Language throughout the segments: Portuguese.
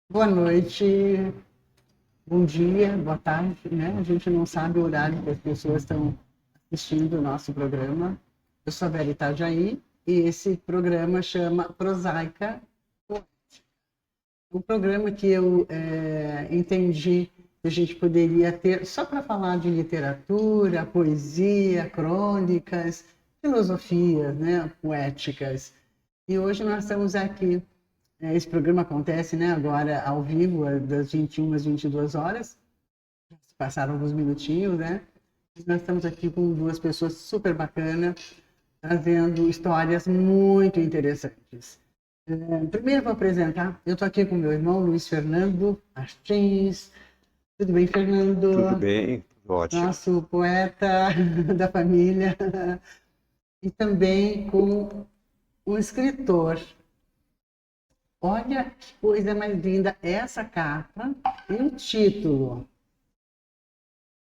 Boa noite, bom dia, boa tarde, né? A gente não sabe o horário que as pessoas estão assistindo o nosso programa. Eu sou a Vera Itajaí e esse programa chama Prosaica Poética. Um programa que eu entendi que a gente poderia ter só para falar de literatura, poesia, crônicas, filosofias, né? Poéticas. E hoje nós estamos aqui. Esse programa acontece, né, agora ao vivo, das 21 às 22 horas. Passaram alguns minutinhos, né? Nós estamos aqui com duas pessoas super bacanas, trazendo histórias muito interessantes. Primeiro vou apresentar, eu estou aqui com meu irmão Luiz Fernando Martins. Tudo bem, Tudo Fernando? bem, tudo ótimo. Nosso poeta da família. E também com um escritor. Olha que coisa mais linda essa capa e o título.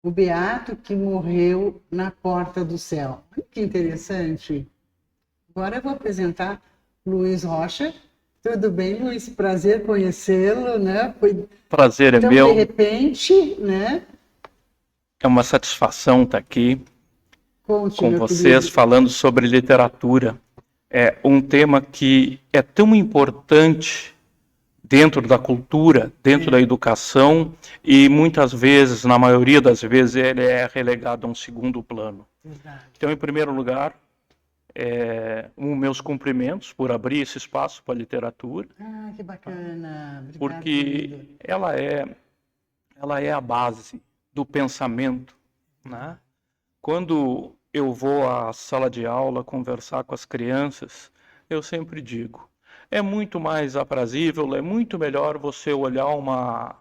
O Beato que morreu na porta do céu. Olha que interessante. Agora eu vou apresentar Luiz Rocha. Tudo bem, Luiz? Prazer conhecê-lo, né? Foi Prazer é tão de meu, repente, né? é uma satisfação estar aqui Conte, com meu vocês querido. falando sobre literatura. É um tema que é tão importante dentro da cultura, dentro da educação, e muitas vezes, na maioria das vezes, ele é relegado a um segundo plano. Verdade. Então, em primeiro lugar, os meus cumprimentos por abrir esse espaço para a literatura, Ah, que bacana. Obrigado, porque querido. ela é a base do pensamento, né? Quando eu vou à sala de aula conversar com as crianças, eu sempre digo, é muito mais aprazível, é muito melhor você olhar uma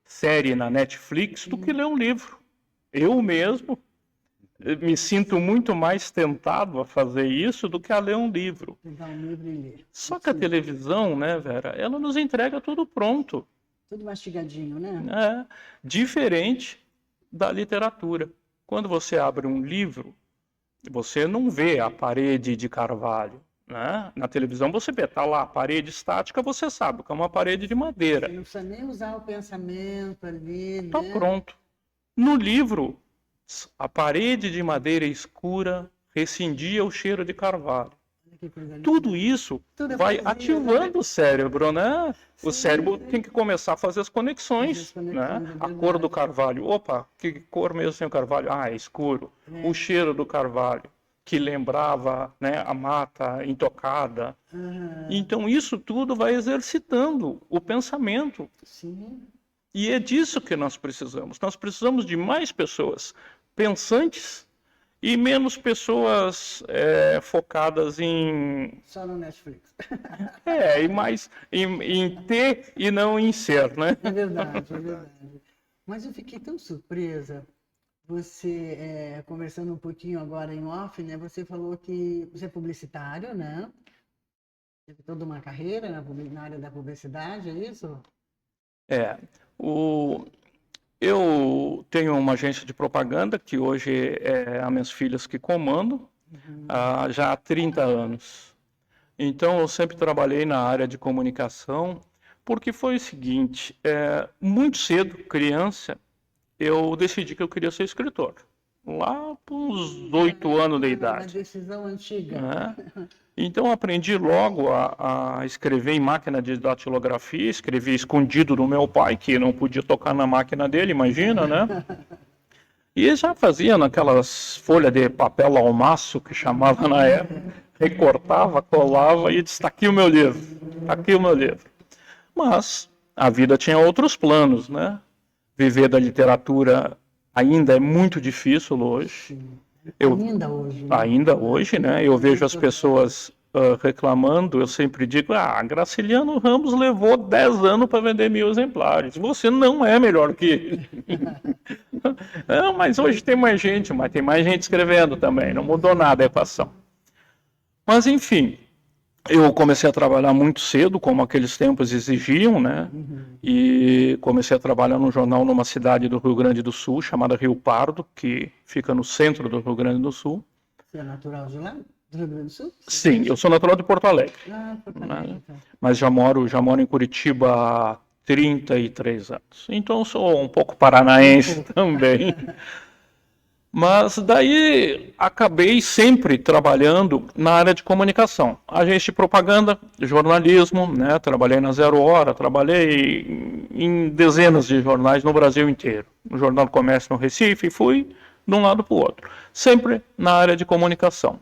série na Netflix do que ler um livro. Eu mesmo me sinto muito mais tentado a fazer isso do que a ler um livro. Pegar um livro e ler. Só que a televisão, né, Vera, ela nos entrega tudo pronto, Tudo mastigadinho, né? né? Diferente da literatura. Quando você abre um livro, você não vê a parede de Carvalho, né? Na televisão você vê, tá lá, a parede estática, você sabe que é uma parede de Você madeira. não precisa nem usar o pensamento ali, Tá né? pronto. No livro, a parede de madeira escura rescindia o cheiro de Carvalho. Olha que coisa linda. Tudo isso Tudo é vai poesia, ativando né? o cérebro, né? O Sim, cérebro tem que começar a fazer as conexões, fazer as né? conexões, é A cor do verdade. carvalho. Opa, que cor mesmo tem o carvalho? Ah, é escuro. É. O cheiro do carvalho, que lembrava, né, a mata intocada. Então isso tudo vai exercitando o pensamento. Sim, E é disso que nós precisamos. Nós precisamos de mais pessoas pensantes e menos pessoas focadas em só no Netflix. e mais em ter e não em ser, né? É verdade, é verdade. Mas eu fiquei tão surpresa. Você, conversando um pouquinho agora em off, né? Você falou que você é publicitário, né? Teve toda uma carreira na área da publicidade, é isso? É, o, eu tenho uma agência de propaganda que hoje é as minhas filhas que comandam, já há 30 anos. Então eu sempre trabalhei na área de comunicação, porque foi o seguinte, muito cedo, criança, eu decidi que eu queria ser escritor. Lá por uns 8 anos de Uma idade. decisão antiga. Né? Então eu aprendi logo a escrever em máquina de datilografia, escrevi escondido do meu pai, que não podia tocar na máquina dele, imagina, né? E já fazia naquelas folhas de papel almaço, que chamava na época, recortava, colava e disse, tá aqui o meu livro, tá aqui o meu livro. Mas a vida tinha outros planos, né? Viver da literatura ainda é muito difícil hoje. Ainda hoje, né? Ainda hoje, né? Eu vejo as pessoas reclamando, eu sempre digo, Graciliano Ramos levou 10 anos para vender 1.000 exemplares. Você não é melhor que ele. Não, mas hoje tem mais gente, mas tem mais gente escrevendo também. Não mudou nada a equação. Mas, enfim, eu comecei a trabalhar muito cedo, como aqueles tempos exigiam, né? E comecei a trabalhar num jornal numa cidade do Rio Grande do Sul, chamada Rio Pardo, que fica no centro do Rio Grande do Sul. Você é natural de lá? Do Rio Grande do Sul? Sim, eu sou natural de Porto Alegre, Porto né? Alegre, tá. Mas já moro em Curitiba há 33 anos. Então eu sou um pouco paranaense também. Mas daí acabei sempre trabalhando na área de comunicação. Agência de propaganda, jornalismo, né? Trabalhei na Zero Hora, trabalhei em dezenas de jornais no Brasil inteiro. No Jornal do Comércio no Recife, fui de um lado para o outro. Sempre na área de comunicação.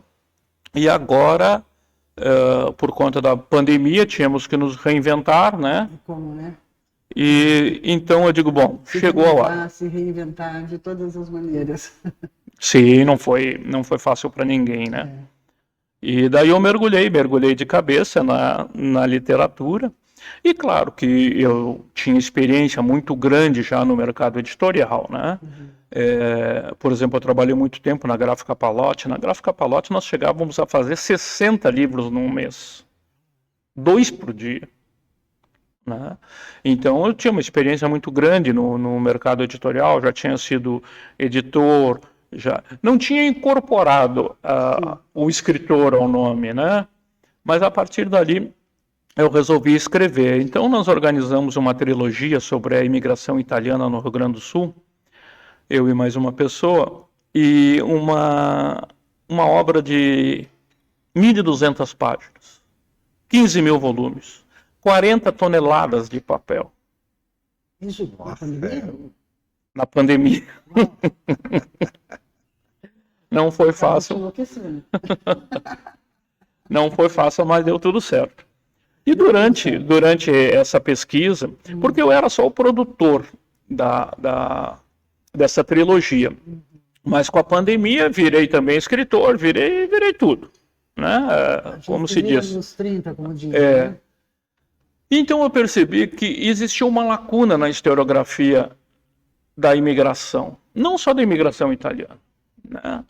E agora, por conta da pandemia, tínhamos que nos reinventar, né? Como, né? E então eu digo, bom, chegou a hora. Se reinventar de todas as maneiras. Sim, não foi fácil para ninguém, né? E daí eu mergulhei de cabeça na literatura. E claro que eu tinha experiência muito grande já no mercado editorial, né? Por exemplo, eu trabalhei muito tempo na Gráfica Palotti. Na Gráfica Palotti nós chegávamos a fazer 60 livros num mês. 2 por dia. Né? Então eu tinha uma experiência muito grande no mercado editorial, já tinha sido editor, já não tinha incorporado o escritor ao nome, né? Mas a partir dali eu resolvi escrever. Então nós organizamos uma trilogia sobre a imigração italiana no Rio Grande do Sul, eu e mais uma pessoa, e uma obra de 1.200 páginas, 15 mil volumes. 40 toneladas de papel. Isso, Na pandemia. Não foi fácil. Não foi fácil, mas deu tudo certo. E durante essa pesquisa, porque eu era só o produtor dessa trilogia, mas com a pandemia virei também escritor, virei tudo. Né? Como se diz. Nos 30, como diz, né? Então eu percebi que existia uma lacuna na historiografia da imigração, não só da imigração italiana, né?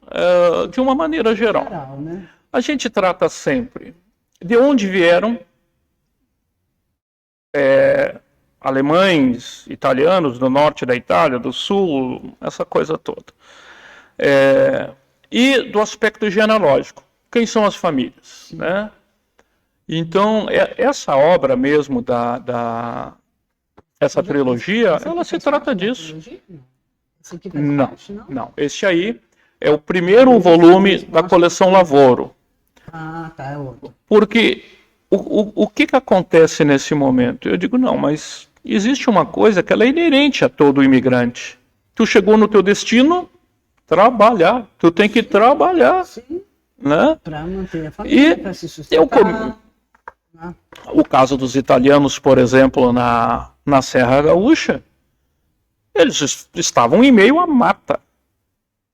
De uma maneira geral. Né? A gente trata sempre de onde vieram alemães, italianos do norte da Itália, do sul, essa coisa toda. E do aspecto genealógico, quem são as famílias, né? Então, essa obra mesmo essa trilogia, ela se trata disso. Não. Este aí é o primeiro volume da coleção Lavoro. Ah, tá, é outro. Porque o que acontece nesse momento? Eu digo, não, mas existe uma coisa que ela é inerente a todo imigrante. Tu chegou no teu destino, trabalhar. Tu tem que trabalhar. Sim. Né? Para manter a família, para se sustentar. O caso dos italianos, por exemplo, na Serra Gaúcha, eles estavam em meio à mata.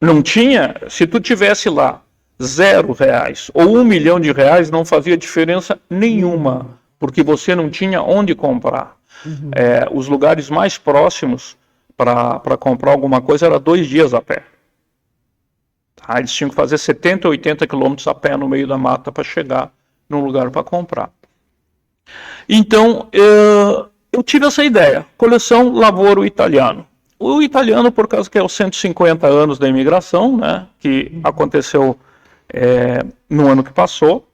Não tinha, se tu tivesse lá R$0 ou R$1 milhão, não fazia diferença nenhuma, porque você não tinha onde comprar. Os lugares mais próximos para comprar alguma coisa era 2 dias a pé. Eles tinham que fazer 70, 80 quilômetros a pé no meio da mata para chegar num lugar para comprar. Então, eu tive essa ideia, coleção Lavoro Italiano. O italiano, por causa que é os 150 anos da imigração, né, que aconteceu no ano que passou,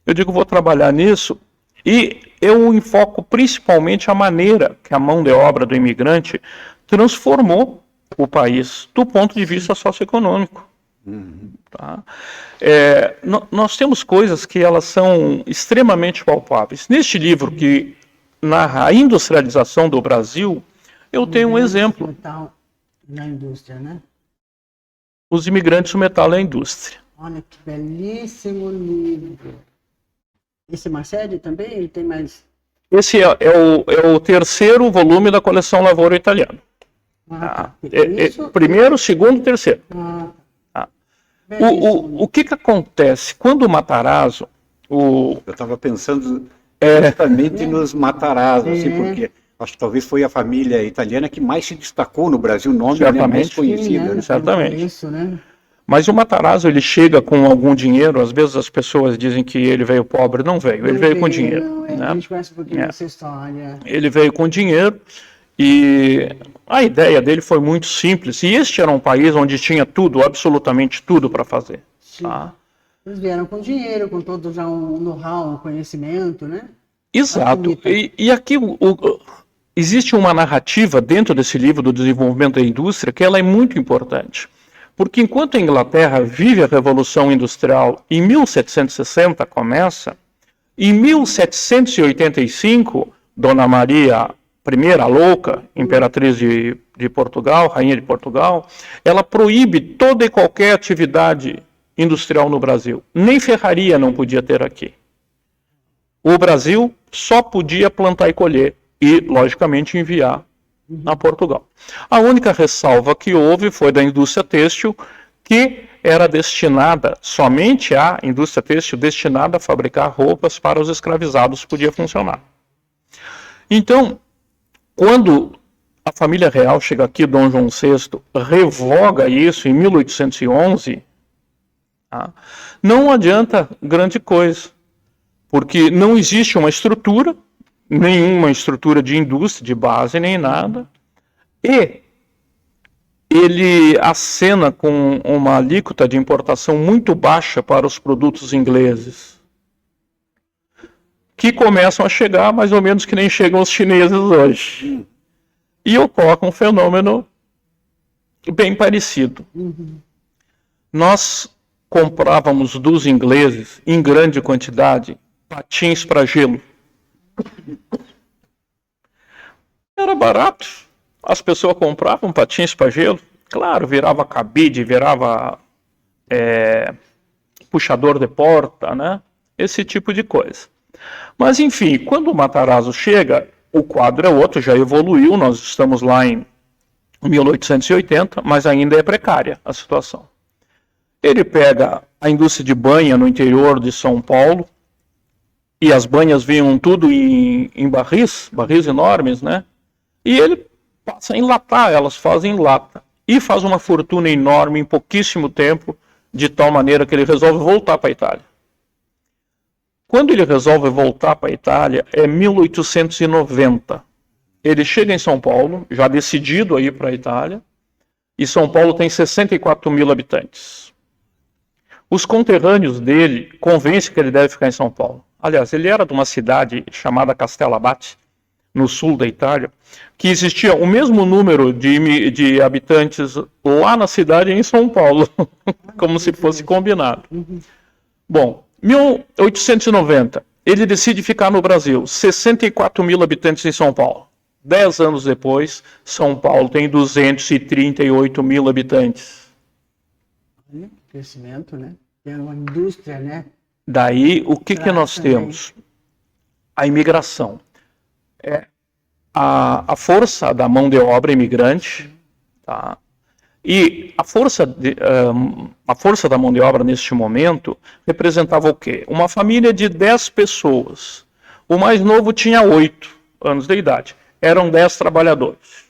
eu digo, vou trabalhar nisso, e eu enfoco principalmente a maneira que a mão de obra do imigrante transformou o país, do ponto de vista socioeconômico. Tá? Nós temos coisas que elas são extremamente palpáveis. Neste livro que narra a industrialização do Brasil, eu tenho um exemplo. Metal na indústria, né? Os imigrantes, o metal e a indústria. Olha que belíssimo livro. Esse Marcelo também? Ele tem mais? Esse é o terceiro volume da coleção Lavoro Italiano. Primeiro, segundo, terceiro. O que acontece? Quando o Matarazzo... Eu estava pensando justamente nos Matarazzo, assim, porque acho que talvez foi a família italiana que mais se destacou no Brasil, o nome mais conhecido. Sim, certamente. Isso, né? Mas o Matarazzo, ele chega com algum dinheiro, às vezes as pessoas dizem que ele veio pobre, não veio, ele veio com dinheiro. Não, a gente conhece um pouquinho dessa história. Ele veio com dinheiro e a ideia dele foi muito simples, e este era um país onde tinha tudo, absolutamente tudo para fazer. Tá? Eles vieram com dinheiro, com todo já um know-how, um conhecimento, né? Exato. E aqui existe uma narrativa dentro desse livro do desenvolvimento da indústria que ela é muito importante. Porque enquanto a Inglaterra vive a Revolução Industrial, em 1760 começa, em 1785, Dona Maria I, a Louca, imperatriz de Portugal, rainha de Portugal, ela proíbe toda e qualquer atividade industrial no Brasil. Nem ferraria não podia ter aqui. O Brasil só podia plantar e colher e, logicamente, enviar a Portugal. A única ressalva que houve foi da indústria têxtil, que era destinada, somente a indústria têxtil destinada a fabricar roupas para os escravizados podia funcionar. Então, quando a família real chega aqui, Dom João VI, revoga isso em 1811, tá? Não adianta grande coisa, porque não existe uma estrutura, nenhuma estrutura de indústria, de base, nem nada, e ele acena com uma alíquota de importação muito baixa para os produtos ingleses, que começam a chegar mais ou menos que nem chegam os chineses hoje. E ocorre um fenômeno bem parecido. Nós comprávamos dos ingleses, em grande quantidade, patins para gelo. Era barato. As pessoas compravam patins para gelo. Claro, virava cabide, virava puxador de porta, né? Esse tipo de coisa. Mas, enfim, quando o Matarazzo chega, o quadro é outro, já evoluiu, nós estamos lá em 1880, mas ainda é precária a situação. Ele pega a indústria de banha no interior de São Paulo, e as banhas vinham tudo em barris enormes, né? E ele passa a enlatar, elas fazem em lata. E faz uma fortuna enorme em pouquíssimo tempo, de tal maneira que ele resolve voltar para a Itália. Quando ele resolve voltar para a Itália, é 1890. Ele chega em São Paulo, já decidido a ir para a Itália, e São Paulo tem 64 mil habitantes. Os conterrâneos dele convencem que ele deve ficar em São Paulo. Aliás, ele era de uma cidade chamada Castellabate, no sul da Itália, que existia o mesmo número de habitantes lá na cidade e em São Paulo, como se fosse combinado. Bom, 1890, ele decide ficar no Brasil, 64 mil habitantes em São Paulo. 10 anos depois, São Paulo tem 238 mil habitantes. Crescimento, né? É uma indústria, né? Daí, o que nós temos? A imigração. A força da mão de obra imigrante, tá? E a força da mão de obra neste momento representava o quê? Uma família de 10 pessoas. O mais novo tinha 8 anos de idade. Eram 10 trabalhadores.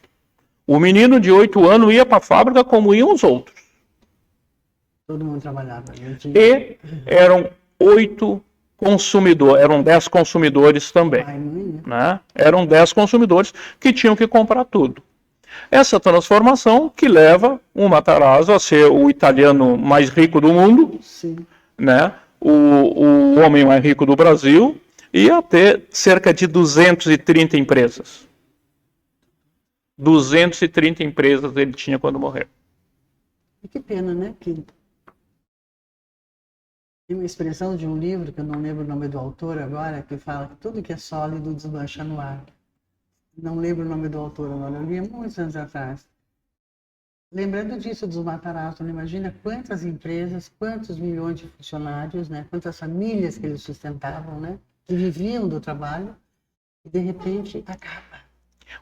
O menino de 8 anos ia para a fábrica como iam os outros. Todo mundo trabalhava. E eram 8 consumidores, eram 10 consumidores também. Né? Eram 10 consumidores que tinham que comprar tudo. Essa transformação que leva o Matarazzo a ser o italiano mais rico do mundo, né? O homem mais rico do Brasil, e a ter cerca de 230 empresas. 230 empresas ele tinha quando morreu. Que pena, né? Tem uma expressão de um livro, que eu não lembro o nome do autor agora, que fala que tudo que é sólido desmancha no ar. Não lembro o nome do autor agora, eu li há muitos anos atrás. Lembrando disso dos Matarazzo, imagina quantas empresas, quantos milhões de funcionários, né? Quantas famílias que eles sustentavam, né? Que viviam do trabalho, e de repente acaba.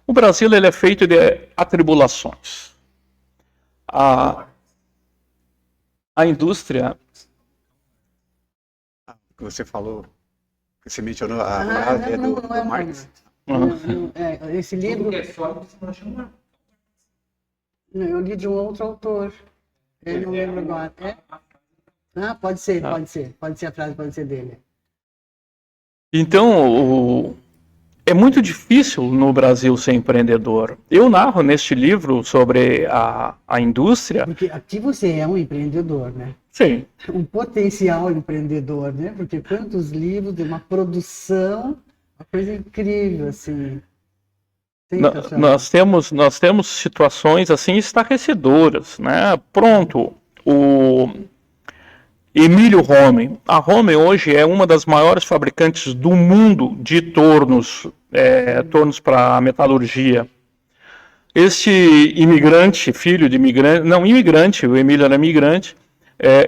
O Brasil ele é feito de atribulações. A indústria... Você falou, você mencionou a frase do Marx. Esse livro... Eu li de um outro autor. Eu não lembro agora. Pode ser a frase, pode ser dele. Então, é muito difícil no Brasil ser empreendedor. Eu narro neste livro sobre a indústria. Porque aqui você é um empreendedor, né? Sim. um potencial empreendedor, né? Porque quantos livros, de uma produção, uma coisa incrível, assim. Sensacional. Nós temos situações assim estarrecedoras, né? Pronto, o Emílio Romen. A Romen hoje é uma das maiores fabricantes do mundo de tornos, tornos para metalurgia. Este imigrante, filho de imigrante, não, imigrante, o Emílio era imigrante,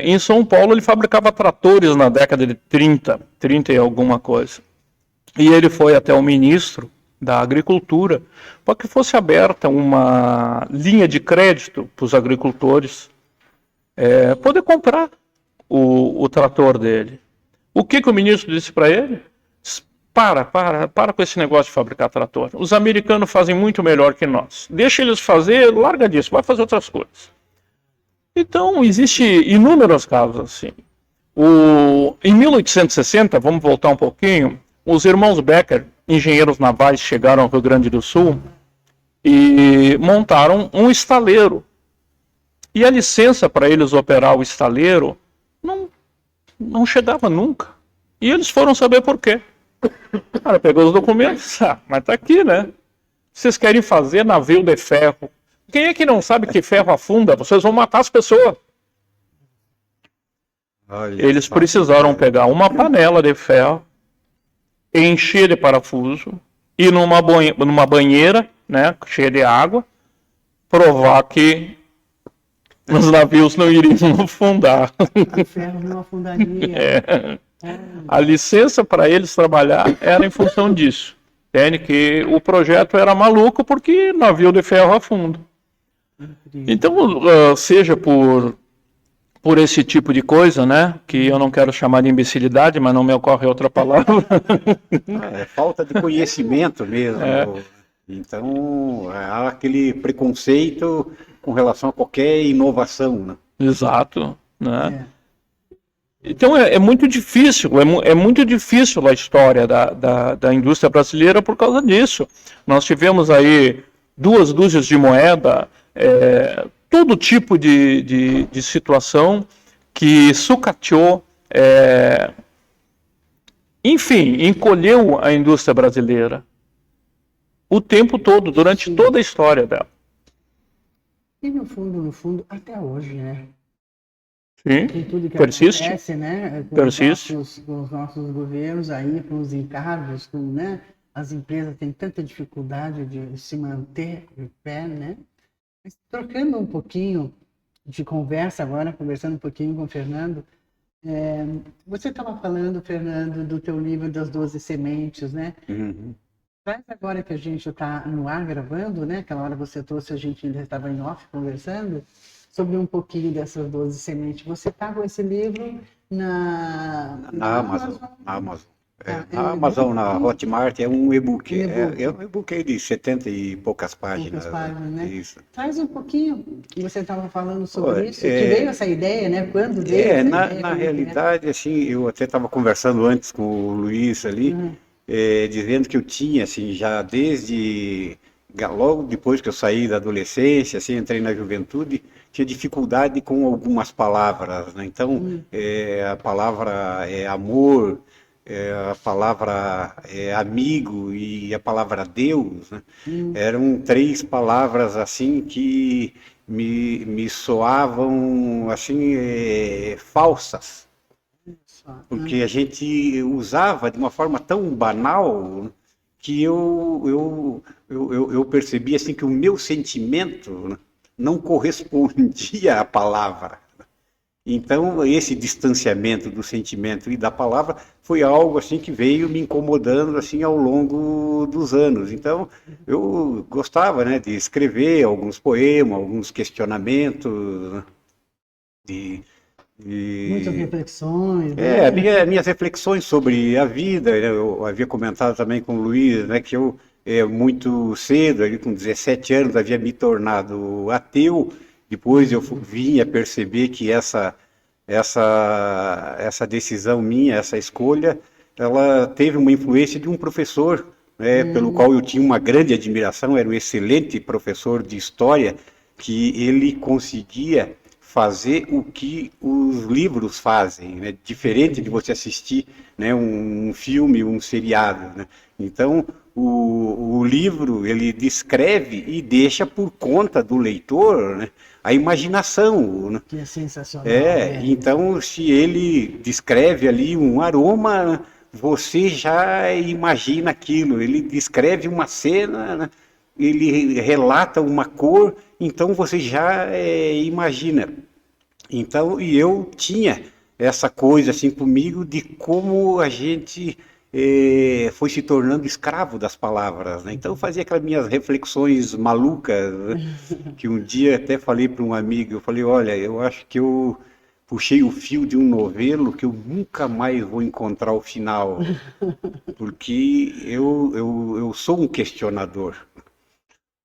em São Paulo ele fabricava tratores na década de 30 e alguma coisa. E ele foi até o ministro da Agricultura para que fosse aberta uma linha de crédito para os agricultores poder comprar o trator dele. O que o ministro disse para ele? Para com esse negócio de fabricar trator. Os americanos fazem muito melhor que nós. Deixa eles fazer, larga disso, vai fazer outras coisas. Então, existem inúmeros casos assim. Em 1860, vamos voltar um pouquinho, os irmãos Becker, engenheiros navais, chegaram ao Rio Grande do Sul e montaram um estaleiro. E a licença para eles operar o estaleiro não chegava nunca. E eles foram saber por quê. O cara pegou os documentos, mas tá aqui, né? Vocês querem fazer navio de ferro. Quem é que não sabe que ferro afunda? Vocês vão matar as pessoas. Eles precisaram pegar uma panela de ferro, encher de parafuso, ir numa banheira, né, cheia de água, provar que os navios não iriam afundar. O ferro não afundaria. A licença para eles trabalhar era em função disso. Entende que o projeto era maluco porque navio de ferro afunda. Então, seja por esse tipo de coisa, né, que eu não quero chamar de imbecilidade, mas não me ocorre outra palavra. É falta de conhecimento mesmo. Então, há aquele preconceito com relação a qualquer inovação, né? Exato, né? Então é muito difícil, é muito difícil a história da indústria brasileira por causa disso. Nós tivemos aí 2 dúzias de moeda, todo tipo de situação que sucateou, enfim, encolheu a indústria brasileira o tempo todo, durante toda a história dela. E no fundo, até hoje, né? Sim, Com tudo que persiste. acontece, né? Persiste. Com os nossos governos aí, com os encargos, né? As empresas têm tanta dificuldade de se manter de pé, né? Mas trocando um pouquinho de conversa agora, conversando um pouquinho com o Fernando, você estava falando, Fernando, do teu livro das 12 sementes, né? Uhum. Traz agora que a gente está no ar gravando, né? Aquela hora você trouxe, a gente ainda estava em off conversando, sobre um pouquinho dessas 12 sementes. Você está com esse livro na Amazon. Na Amazon, na Hotmart, é um e-book. É um e-book aí de 70 e poucas páginas. Né? Isso. Traz um pouquinho, que você estava falando sobre isso, que veio essa ideia, né? Quando veio essa ideia? Na realidade, assim, eu até estava conversando antes com o Luiz ali, dizendo que eu tinha, assim, já desde logo depois que eu saí da adolescência, assim, entrei na juventude, tinha dificuldade com algumas palavras, né? Então, a palavra amor, a palavra amigo e a palavra Deus, né? Eram 3 palavras assim que me soavam assim falsas, porque a gente usava de uma forma tão banal que eu percebi assim que o meu sentimento, né, não correspondia à palavra. Então, esse distanciamento do sentimento e da palavra foi algo assim que veio me incomodando assim ao longo dos anos. Então, eu gostava, né, de escrever alguns poemas, alguns questionamentos, né, muitas reflexões. Né? Minhas reflexões sobre a vida. Eu havia comentado também com o Luiz, né, que eu muito cedo, ali com 17 anos, havia me tornado ateu. Depois eu vim a perceber que essa decisão minha, essa escolha, ela teve uma influência de um professor, né, pelo qual eu tinha uma grande admiração. Era um excelente professor de história, que ele conseguia fazer o que os livros fazem, né? Diferente de você assistir, né, um filme, um seriado, né? Então, o livro, ele descreve e deixa por conta do leitor, né, a imaginação, né? Que é sensacional, né? Então, se ele descreve ali um aroma, você já imagina aquilo. Ele descreve uma cena, né? Ele relata uma cor, então você já imagina. Então, e eu tinha essa coisa assim comigo de como a gente foi se tornando escravo das palavras, né? Então eu fazia aquelas minhas reflexões malucas, né? Que um dia até falei para um amigo, eu falei, olha, eu acho que eu puxei o fio de um novelo que eu nunca mais vou encontrar o final, porque eu sou um questionador.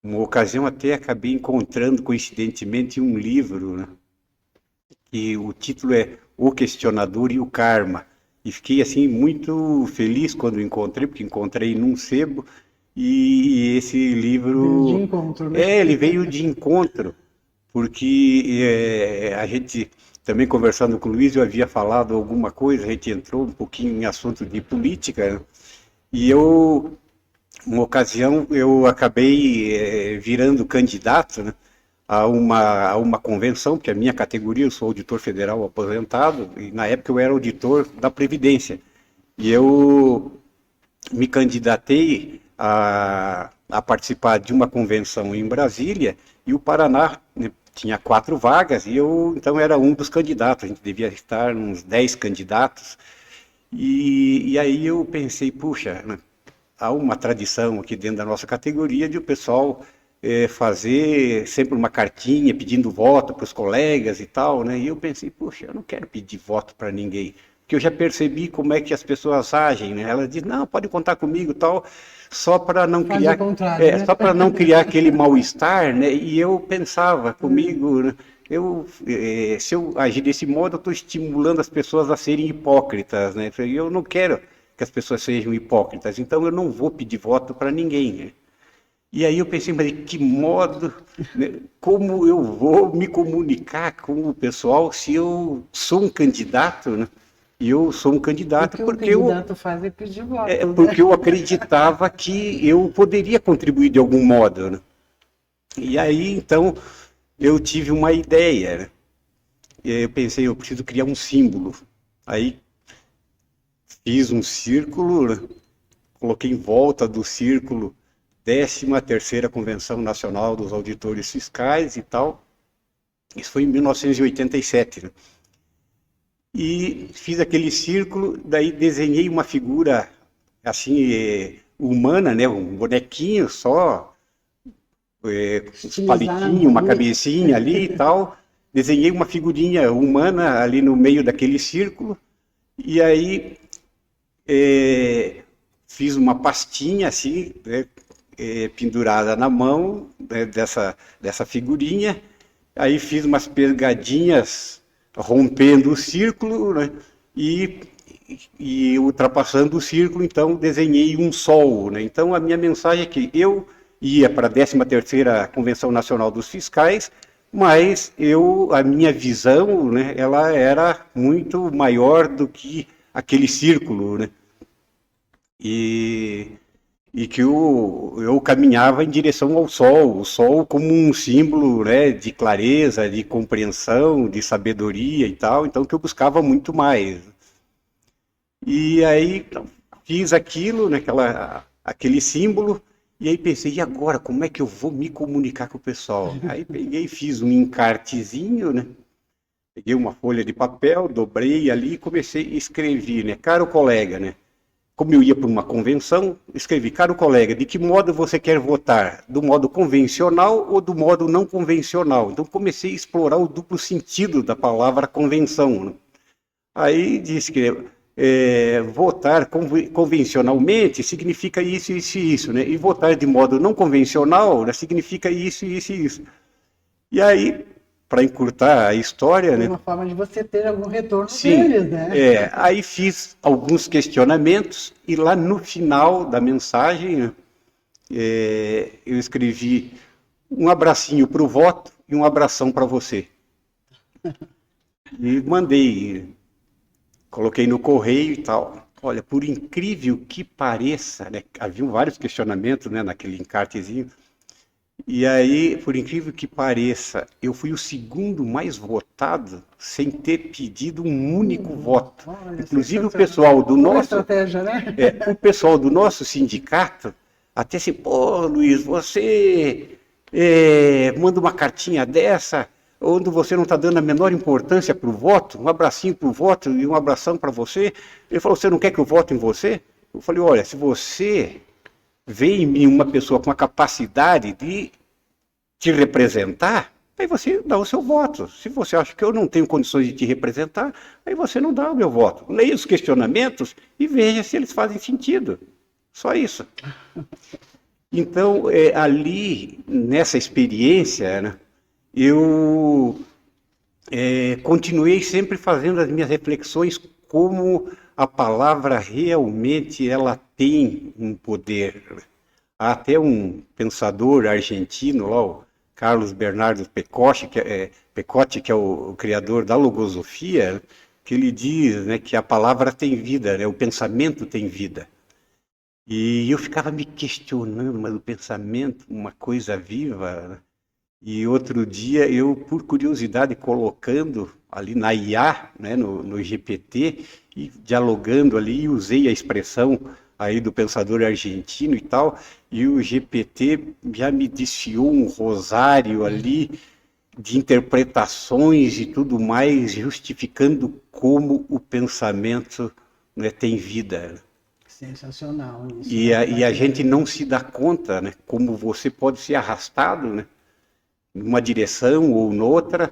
Uma ocasião até acabei encontrando coincidentemente um livro, né? E o título é O Questionador e o Karma. E fiquei assim muito feliz quando encontrei, porque encontrei num sebo e esse livro De encontro, né? ele veio de encontro, porque a gente também conversando com o Luiz, eu havia falado alguma coisa, a gente entrou um pouquinho em assunto de política, né? E eu, uma ocasião, eu acabei virando candidato, né, a uma convenção, porque a minha categoria, eu sou auditor federal aposentado, e na época eu era auditor da Previdência. E eu me candidatei a participar de uma convenção em Brasília, e o Paraná, né, tinha 4 vagas, e eu então era um dos candidatos, a gente devia estar uns 10 candidatos, e aí eu pensei, puxa, né, há uma tradição aqui dentro da nossa categoria de o pessoal fazer sempre uma cartinha pedindo voto para os colegas e tal, né? E eu pensei, puxa, eu não quero pedir voto para ninguém, porque eu já percebi como é que as pessoas agem, né? Elas dizem, não, pode contar comigo e tal, só para não Faz criar, o contrário, né? só para não criar aquele mal-estar, né? E eu pensava comigo, né? Se eu agir desse modo, eu estou estimulando as pessoas a serem hipócritas, né? E eu não quero que as pessoas sejam hipócritas, então eu não vou pedir voto para ninguém, né? E aí eu pensei, mas de que modo, né, como eu vou me comunicar com o pessoal se eu sou um candidato, né? E eu sou um candidato O que o candidato faz é pedir voto, né? porque eu acreditava que eu poderia contribuir de algum modo, né? E aí, então, eu tive uma ideia, né? Eu pensei, eu preciso criar um símbolo. Aí fiz um círculo, né? Coloquei em volta do círculo 13ª Convenção Nacional dos Auditores Fiscais e tal. Isso foi em 1987, né? E fiz aquele círculo, daí desenhei uma figura assim humana, né? Um bonequinho só, uns palitinhos, uma cabecinha ali e tal. Desenhei uma figurinha humana ali no meio daquele círculo e aí fiz uma pastinha assim, né, pendurada na mão, né, dessa figurinha. Aí fiz umas pegadinhas rompendo o círculo, né, e ultrapassando o círculo, então desenhei um sol, né? Então a minha mensagem é que eu ia para a 13ª Convenção Nacional dos Fiscais, mas a minha visão, né, ela era muito maior do que aquele círculo, né? E que eu caminhava em direção ao sol, o sol como um símbolo, né, de clareza, de compreensão, de sabedoria e tal, então que eu buscava muito mais. E aí fiz aquilo, né, aquele símbolo, e aí pensei, e agora, como é que eu vou me comunicar com o pessoal? Aí peguei e fiz um encartezinho, né, peguei uma folha de papel, dobrei ali e comecei a escrever, né, caro colega, né, como eu ia para uma convenção, escrevi, caro colega, de que modo você quer votar? Do modo convencional ou do modo não convencional? Então comecei a explorar o duplo sentido da palavra convenção, né? Aí disse que votar convencionalmente significa isso, isso e isso, né? E votar de modo não convencional, né, significa isso, isso e isso. E aí, para encurtar a história, né? Uma forma de você ter algum retorno Sim, deles, né? aí fiz alguns questionamentos e lá no final da mensagem, né, eu escrevi um abracinho para o voto e um abração para você. E mandei, coloquei no correio e tal. Olha, por incrível que pareça, né, haviam vários questionamentos, né, naquele encartezinho. E aí, por incrível que pareça, eu fui o segundo mais votado sem ter pedido um único voto. Olha, Inclusive o sensacional. pessoal do Boa nosso, estratégia, né? o pessoal do nosso sindicato até assim, pô, Luiz, você manda uma cartinha dessa, onde você não está dando a menor importância para o voto, um abracinho para o voto e um abração para você. Ele falou, você não quer que eu vote em você? Eu falei, olha, se você vê em mim uma pessoa com a capacidade de te representar, aí você dá o seu voto. Se você acha que eu não tenho condições de te representar, aí você não dá o meu voto. Leia os questionamentos e veja se eles fazem sentido. Só isso. Então, ali, nessa experiência, né, eu continuei sempre fazendo as minhas reflexões como a palavra realmente ela tem um poder. Há até um pensador argentino, lá, o Carlos Bernardo Pecotti, que é o criador da logosofia, que ele diz, né, que a palavra tem vida, né, o pensamento tem vida. E eu ficava me questionando, mas o pensamento, uma coisa viva, né? E outro dia eu, por curiosidade, colocando ali na IA, né, no GPT, e dialogando ali, usei a expressão aí do pensador argentino e tal, e o GPT já me desfiou um rosário ali de interpretações e tudo mais, justificando como o pensamento, né, tem vida. Sensacional isso. E a gente não se dá conta, né, como você pode ser arrastado, né, numa direção ou noutra,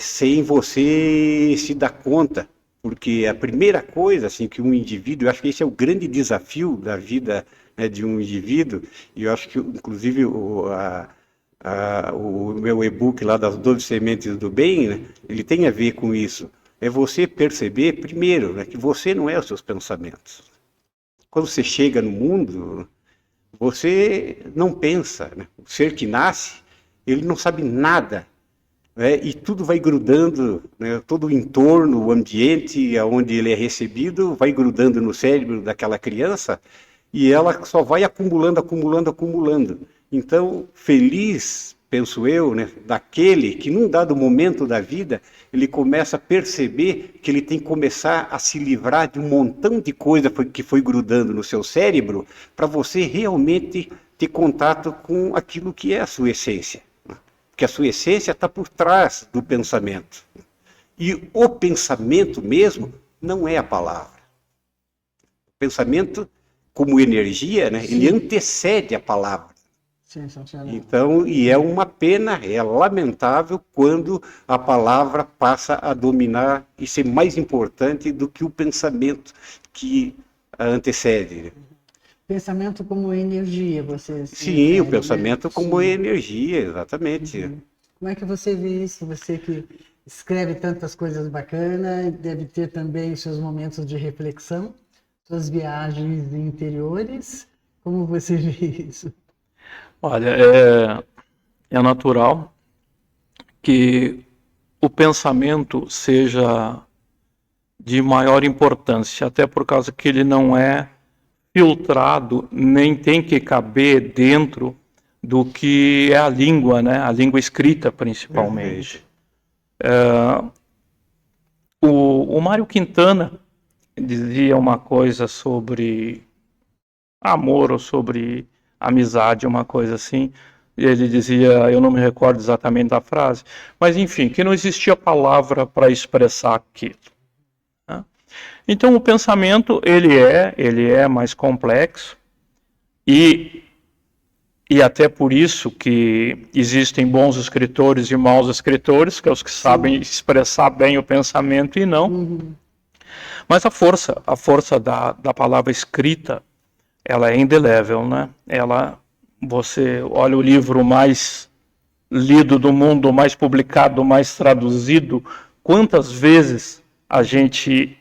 sem você se dar conta. Porque a primeira coisa assim, que um indivíduo, eu acho que esse é o grande desafio da vida, né, de um indivíduo, e eu acho que, inclusive, o meu e-book lá das 12 sementes do bem, né, ele tem a ver com isso. É você perceber, primeiro, né, que você não é os seus pensamentos. Quando você chega no mundo, você não pensa, né? O ser que nasce, ele não sabe nada, né? E tudo vai grudando, né? Todo o entorno, o ambiente onde ele é recebido, vai grudando no cérebro daquela criança e ela só vai acumulando, acumulando, acumulando. Então, feliz, penso eu, né, daquele que num dado momento da vida ele começa a perceber que ele tem que começar a se livrar de um montão de coisa que foi grudando no seu cérebro para você realmente ter contato com aquilo que é a sua essência. Porque a sua essência está por trás do pensamento. E o pensamento mesmo não é a palavra. O pensamento, como energia, né, ele antecede a palavra. Sensacional. Então, e é uma pena, é lamentável quando a palavra passa a dominar e ser mais importante do que o pensamento que a antecede. Pensamento como energia, você... Sim, o pensamento como energia, exatamente. Uhum. Como é que você vê isso? Você que escreve tantas coisas bacanas, deve ter também seus momentos de reflexão, suas viagens interiores. Como você vê isso? Olha, é natural que o pensamento seja de maior importância, até por causa que ele não é filtrado, nem tem que caber dentro do que é a língua, né? A língua escrita, principalmente. O Mário Quintana dizia uma coisa sobre amor ou sobre amizade, uma coisa assim. E ele dizia, eu não me recordo exatamente da frase, mas enfim, que não existia palavra para expressar aquilo. Né? Então o pensamento ele é mais complexo e até por isso que existem bons escritores e maus escritores, que é os que sabem expressar bem o pensamento e não. Uhum. Mas a força da palavra escrita, ela é indelével, né? Você olha o livro mais lido do mundo, mais publicado, mais traduzido, quantas vezes a gente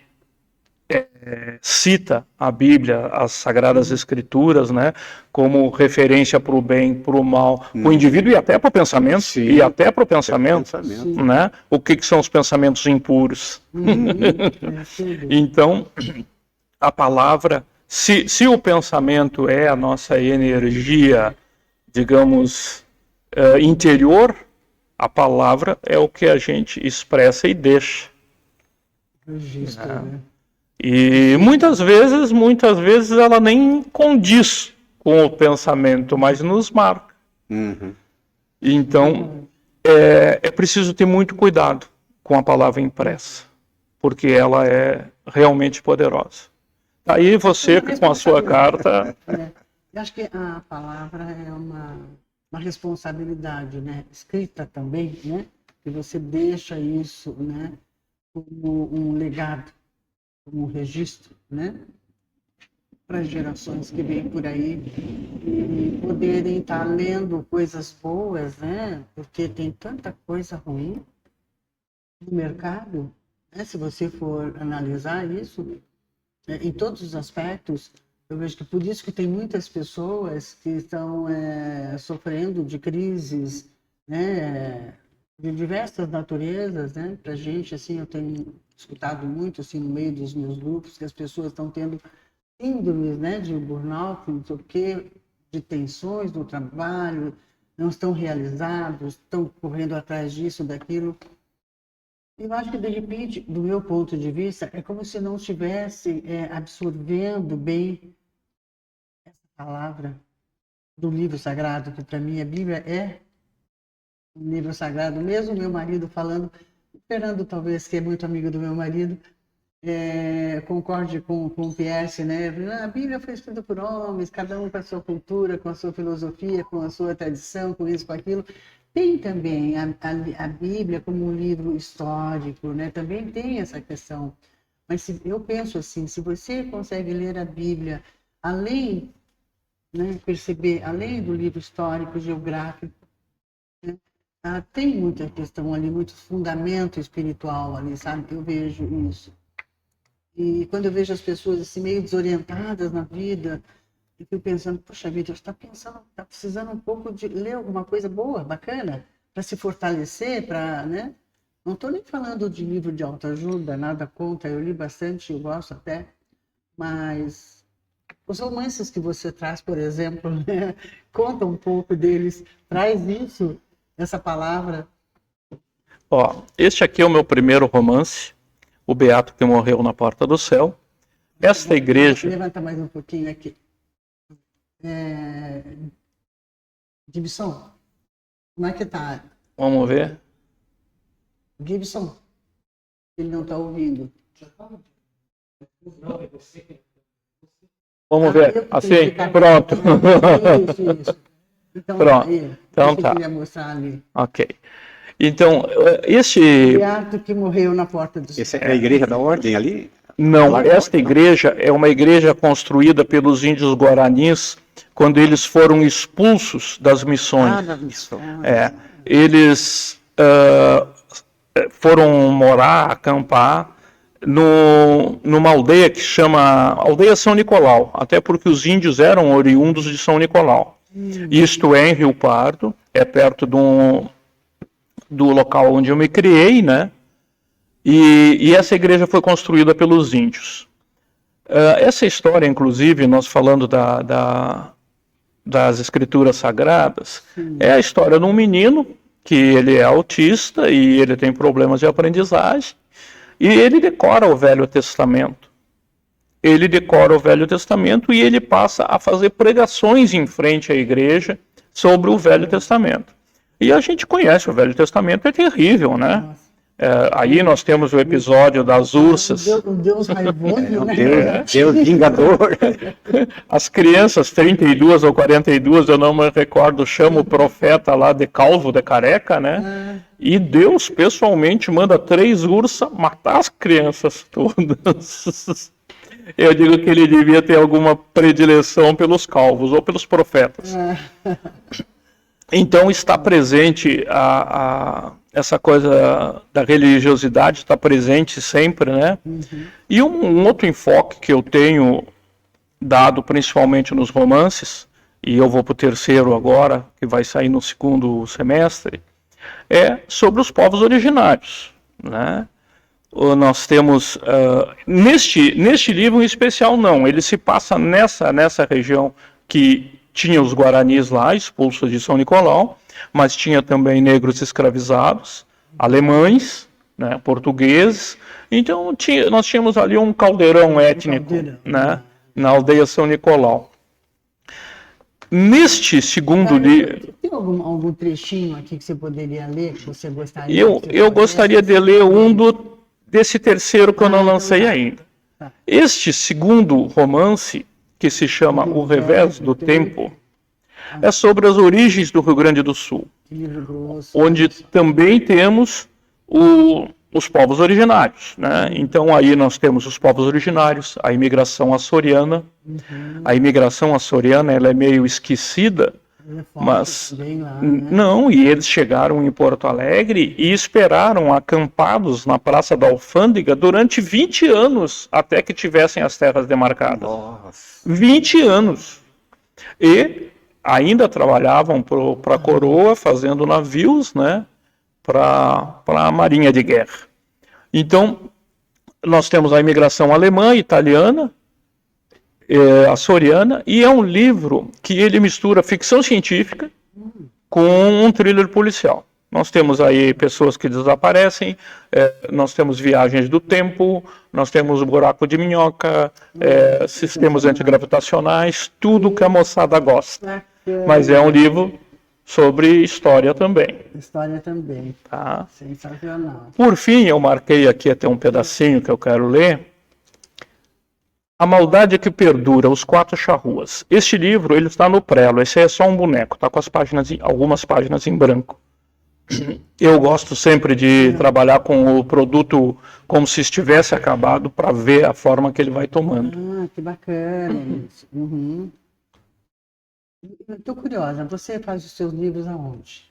cita a Bíblia, as Sagradas Escrituras, né, como referência para o bem, para o mal, para o indivíduo e até para o pensamento. Sim. E até para o pensamento. Pensamento. Né? O que são os pensamentos impuros? Então, a palavra, se o pensamento é a nossa energia, digamos, interior, a palavra é o que a gente expressa e deixa. Registro, né? E muitas vezes ela nem condiz com o pensamento, mas nos marca. Uhum. Então, é preciso ter muito cuidado com a palavra impressa, porque ela é realmente poderosa. Aí você, com a sua carta... Eu acho que a palavra é uma responsabilidade, né? Escrita também, né? Que você deixa isso, né? Como um legado, como um registro, né? Para as gerações que vêm por aí e poderem estar lendo coisas boas, né? Porque tem tanta coisa ruim no mercado, né? Se você for analisar isso, em todos os aspectos, eu vejo que por isso que tem muitas pessoas que estão sofrendo de crises, né, de diversas naturezas, né? Para a gente, assim, eu tenho escutado muito, assim, no meio dos meus grupos, que as pessoas estão tendo síndromes, né, de burnout, não sei o quê, de tensões no trabalho, não estão realizados, estão correndo atrás disso, daquilo. Eu acho que, de repente, do meu ponto de vista, é como se não estivesse absorvendo bem essa palavra do livro sagrado, que para mim a Bíblia é um livro sagrado. Mesmo meu marido falando, o Fernando talvez, que é muito amigo do meu marido, concorde com o Pierce, né? A Bíblia foi escrita por homens, cada um com a sua cultura, com a sua filosofia, com a sua tradição, com isso, com aquilo. Tem também a Bíblia como um livro histórico, né? Também tem essa questão. Mas eu penso assim, se você consegue ler a Bíblia além, né, perceber, além do livro histórico, geográfico, né, tem muita questão ali, muito fundamento espiritual ali, sabe? Eu vejo isso. E quando eu vejo as pessoas assim, meio desorientadas na vida, eu fico pensando, poxa vida, eu está precisando um pouco de ler alguma coisa boa, bacana, para se fortalecer, para, né? Não estou nem falando de livro de autoajuda, nada contra, eu li bastante, eu gosto até, mas os romances que você traz, por exemplo, né? Conta um pouco deles, traz isso, essa palavra. Ó, este aqui é o meu primeiro romance, O Beato que Morreu na Porta do Céu. Esta igreja... Levanta mais um pouquinho aqui. Gibson, como é que tá? Vamos ver. Gibson, ele não está ouvindo. Vamos ver. Assim, pronto. Isso. Então, pronto. Aí, então tá. Eu queria mostrar ali. Ok. Então, O Beato que morreu na porta do céu. Essa é a igreja da ordem ali? Não, esta igreja é uma igreja construída pelos índios guaranis quando eles foram expulsos das missões. Das missões. Eles foram morar, acampar numa aldeia que chama Aldeia São Nicolau, até porque os índios eram oriundos de São Nicolau. Isto é em Rio Pardo, é perto do local onde eu me criei, né? E essa igreja foi construída pelos índios. Essa história, inclusive, nós falando das escrituras sagradas, é a história de um menino que ele é autista e ele tem problemas de aprendizagem, e ele decora o Velho Testamento. Ele decora o Velho Testamento e ele passa a fazer pregações em frente à igreja sobre o Velho Testamento. E a gente conhece o Velho Testamento, é terrível, né? Aí nós temos o episódio das ursas. Um Deus raivoso, né? Deus vingador. As crianças, 32 ou 42, eu não me recordo, chamam o profeta lá de calvo, de careca, né? E Deus pessoalmente manda 3 ursas matar as crianças todas. Eu digo que ele devia ter alguma predileção pelos calvos ou pelos profetas. Então está presente essa coisa da religiosidade está presente sempre, né? E um outro enfoque que eu tenho dado principalmente nos romances, e eu vou para o terceiro agora, que vai sair no segundo semestre, é sobre os povos originários, né? Nós temos, neste livro em especial não, ele se passa nessa região que tinha os guaranis lá, expulsos de São Nicolau, mas tinha também negros escravizados, alemães, né, portugueses, então nós tínhamos ali um caldeirão étnico, né, na aldeia São Nicolau. Neste segundo livro... Tem algum trechinho aqui que você poderia ler, que você gostaria? Eu gostaria de ler desse terceiro que eu não lancei ainda. Tá. Este segundo romance, que se chama O Revés do Tempo, é sobre as origens do Rio Grande do Sul, onde também temos os povos originários, né? Então aí nós temos os povos originários, a imigração açoriana. A imigração açoriana, ela é meio esquecida, mas lá, né? não, e eles chegaram em Porto Alegre e esperaram acampados na Praça da Alfândega durante 20 anos até que tivessem as terras demarcadas. Nossa. 20 anos. E ainda trabalhavam para a coroa, fazendo navios, né, para a Marinha de Guerra. Então, nós temos a imigração alemã, italiana, açoriana, e é um livro que ele mistura ficção científica com um thriller policial. Nós temos aí pessoas que desaparecem, nós temos viagens do tempo, nós temos o buraco de minhoca, sistemas antigravitacionais, tudo que a moçada gosta. Mas é um livro sobre história também. História também. Tá? Sensacional. Por fim, eu marquei aqui até um pedacinho que eu quero ler. A Maldade que Perdura, Os Quatro Charruas. Este livro, ele está no prelo, esse é só um boneco, está com algumas páginas em branco. Eu gosto sempre de trabalhar com o produto como se estivesse acabado para ver a forma que ele vai tomando. Ah, que bacana isso. Eu estou curiosa, você faz os seus livros aonde?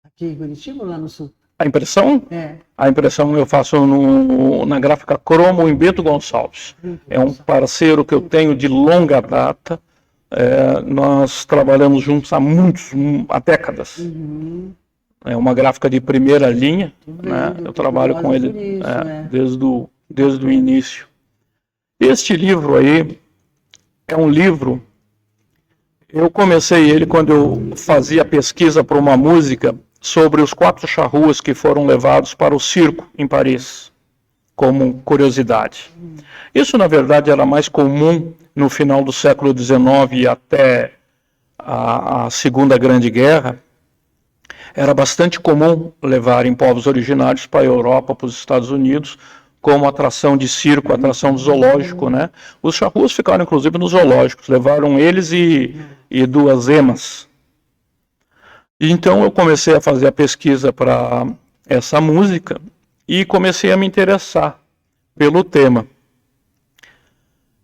Aqui em Curitiba ou lá no Sul? A impressão? É. A impressão eu faço na gráfica Cromo em Bento Gonçalves. É um parceiro que eu tenho de longa data. Nós trabalhamos juntos há décadas. É uma gráfica de primeira linha, né? Eu trabalho com ele desde o início. Este livro aí é um livro... Eu comecei ele quando eu fazia pesquisa para uma música sobre os quatro charruas que foram levados para o circo em Paris, como curiosidade. Isso, na verdade, era mais comum no final do século XIX e até a Segunda Grande Guerra. Era bastante comum levarem povos originários para a Europa, para os Estados Unidos, como atração de circo, atração de zoológico, né? Os charruas ficaram, inclusive, nos zoológicos. Levaram eles e duas emas. Então, eu comecei a fazer a pesquisa para essa música e comecei a me interessar pelo tema.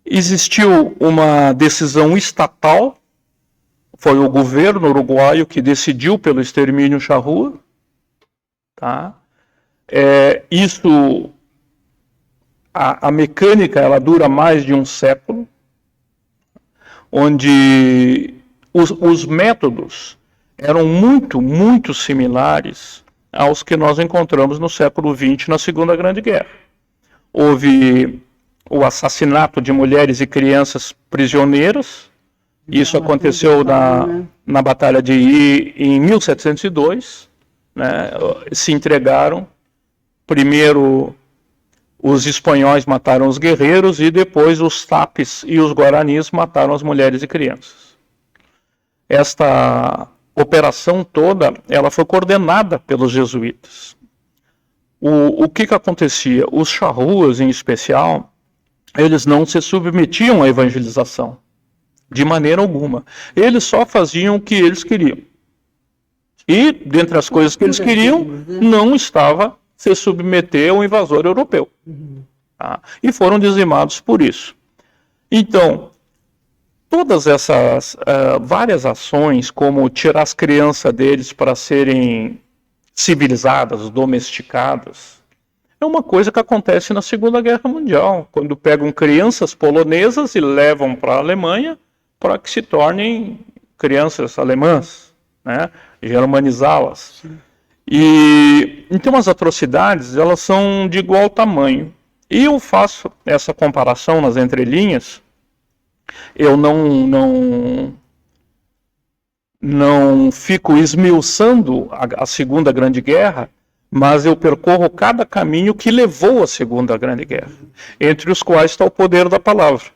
Existiu uma decisão estatal, foi o governo uruguaio que decidiu pelo extermínio charrua. Tá? A mecânica ela dura mais de um século, onde os métodos eram muito similares aos que nós encontramos no século XX, na Segunda Grande Guerra. Houve o assassinato de mulheres e crianças prisioneiras. Isso aconteceu na Batalha de I em 1702. Né? Se entregaram. Primeiro, os espanhóis mataram os guerreiros e depois os tapes e os guaranis mataram as mulheres e crianças. Esta operação toda, ela foi coordenada pelos jesuítas. O que acontecia? Os charruas, em especial, eles não se submetiam à evangelização, de maneira alguma. Eles só faziam o que eles queriam. E, dentre as coisas que eles queriam, não estava se submeter ao invasor europeu. Tá? E foram dizimados por isso. Então, todas essas várias ações, como tirar as crianças deles para serem civilizadas, domesticadas. É uma coisa que acontece na Segunda Guerra Mundial, quando pegam crianças polonesas e levam para a Alemanha para que se tornem crianças alemãs, né? Germanizá-las. E então as atrocidades, elas são de igual tamanho. E eu faço essa comparação nas entrelinhas. Eu não fico esmiuçando a Segunda Grande Guerra, mas eu percorro cada caminho que levou à Segunda Grande Guerra, entre os quais está o poder da palavra.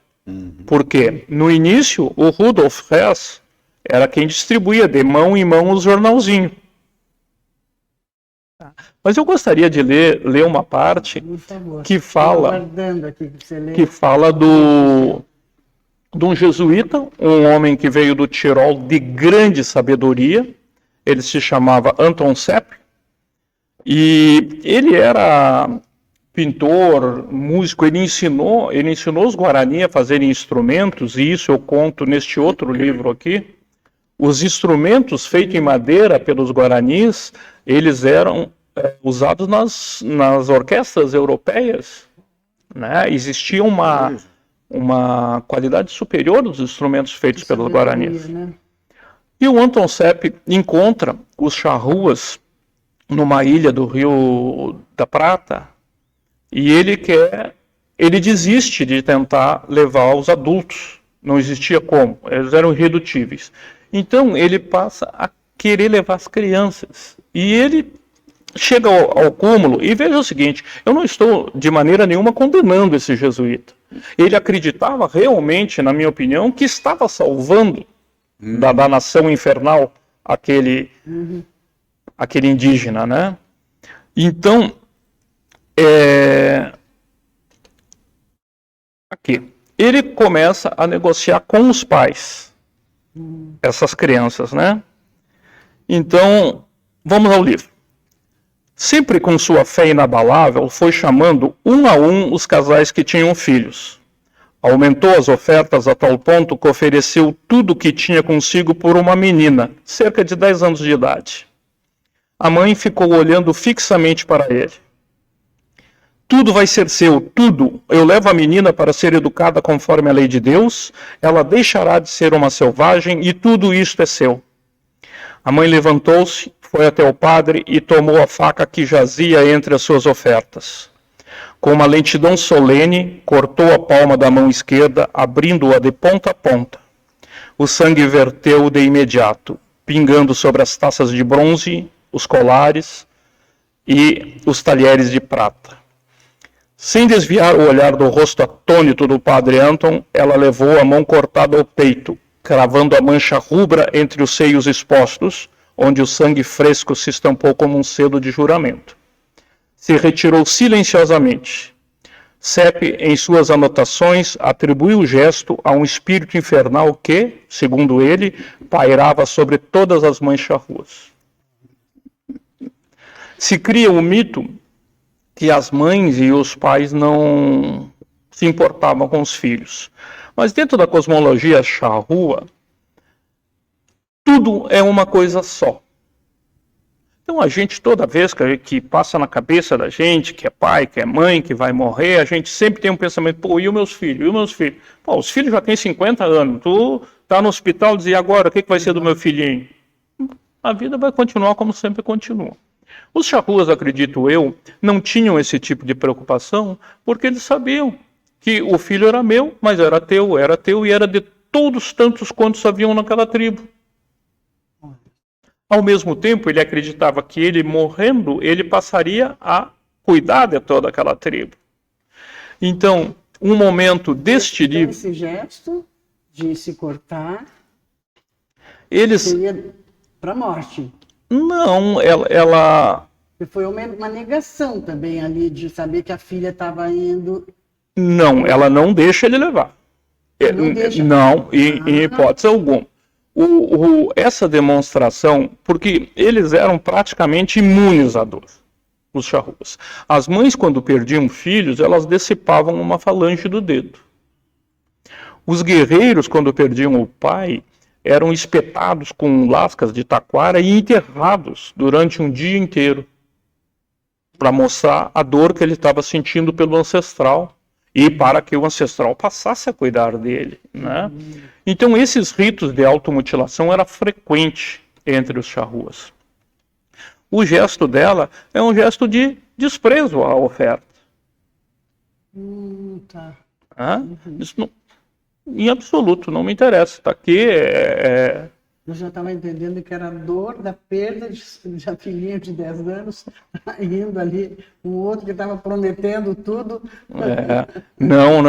Porque no início o Rudolf Hess era quem distribuía de mão em mão os jornalzinhos. Mas eu gostaria de ler uma parte que fala de um jesuíta, um homem que veio do Tirol de grande sabedoria. Ele se chamava Anton Sepp, e ele era pintor, músico. Ele ensinou os Guarani a fazerem instrumentos, e isso eu conto neste outro livro aqui. Os instrumentos feitos em madeira pelos Guaranis, eles eram usados nas orquestras europeias, né? Existia uma qualidade superior dos instrumentos feitos pelos Guaranis. Né? E o Anton Sepp encontra os charruas numa ilha do Rio da Prata, e ele desiste de tentar levar os adultos. Não existia como, eles eram irredutíveis. Então ele passa a querer levar as crianças. E ele chega ao cúmulo, e veja o seguinte, eu não estou de maneira nenhuma condenando esse jesuíta. Ele acreditava realmente, na minha opinião, que estava salvando da nação infernal aquele indígena, né? Então, aqui, ele começa a negociar com os pais, essas crianças, né? Então, vamos ao livro. Sempre com sua fé inabalável, foi chamando um a um os casais que tinham filhos. Aumentou as ofertas a tal ponto que ofereceu tudo o que tinha consigo por uma menina, cerca de 10 anos de idade. A mãe ficou olhando fixamente para ele. Tudo vai ser seu, tudo. Eu levo a menina para ser educada conforme a lei de Deus, ela deixará de ser uma selvagem e tudo isto é seu. A mãe levantou-se, foi até o padre e tomou a faca que jazia entre as suas ofertas. Com uma lentidão solene, cortou a palma da mão esquerda, abrindo-a de ponta a ponta. O sangue verteu de imediato, pingando sobre as taças de bronze, os colares e os talheres de prata. Sem desviar o olhar do rosto atônito do padre Anton, ela levou a mão cortada ao peito, cravando a mancha rubra entre os seios expostos, onde o sangue fresco se estampou como um selo de juramento. Se retirou silenciosamente. Sepp, em suas anotações, atribuiu o gesto a um espírito infernal que, segundo ele, pairava sobre todas as mães charruas. Se cria o mito que as mães e os pais não se importavam com os filhos. Mas dentro da cosmologia charrua, tudo é uma coisa só. Então a gente, toda vez que passa na cabeça da gente, que é pai, que é mãe, que vai morrer, a gente sempre tem um pensamento, pô, e os meus filhos? E os meus filhos? Pô, os filhos já têm 50 anos, tu tá no hospital e diz, e agora, o que vai ser do meu filhinho? A vida vai continuar como sempre continua. Os charruas, acredito eu, não tinham esse tipo de preocupação, porque eles sabiam que o filho era meu, mas era teu e era de todos tantos quantos haviam naquela tribo. Ao mesmo tempo, ele acreditava que ele morrendo, ele passaria a cuidar de toda aquela tribo. Então, um momento deste livro... Esse gesto de se cortar eles... seria para a morte. Não, ela... Foi uma negação também ali de saber que a filha estava indo... Não, ela não deixa ele levar. Não deixa? Não, em hipótese alguma. Essa demonstração, porque eles eram praticamente imunes à dor, os charruas. As mães, quando perdiam filhos, elas decepavam uma falange do dedo. Os guerreiros, quando perdiam o pai, eram espetados com lascas de taquara e enterrados durante um dia inteiro, para mostrar a dor que ele estava sentindo pelo ancestral e para que o ancestral passasse a cuidar dele, né? Então esses ritos de automutilação eram frequentes entre os charruas. O gesto dela é um gesto de desprezo à oferta. Tá. Isso não, em absoluto não me interessa. Está aqui Eu já estava entendendo que era a dor da perda de a filhinha de 10 anos, indo ali, um outro que estava prometendo tudo. Não.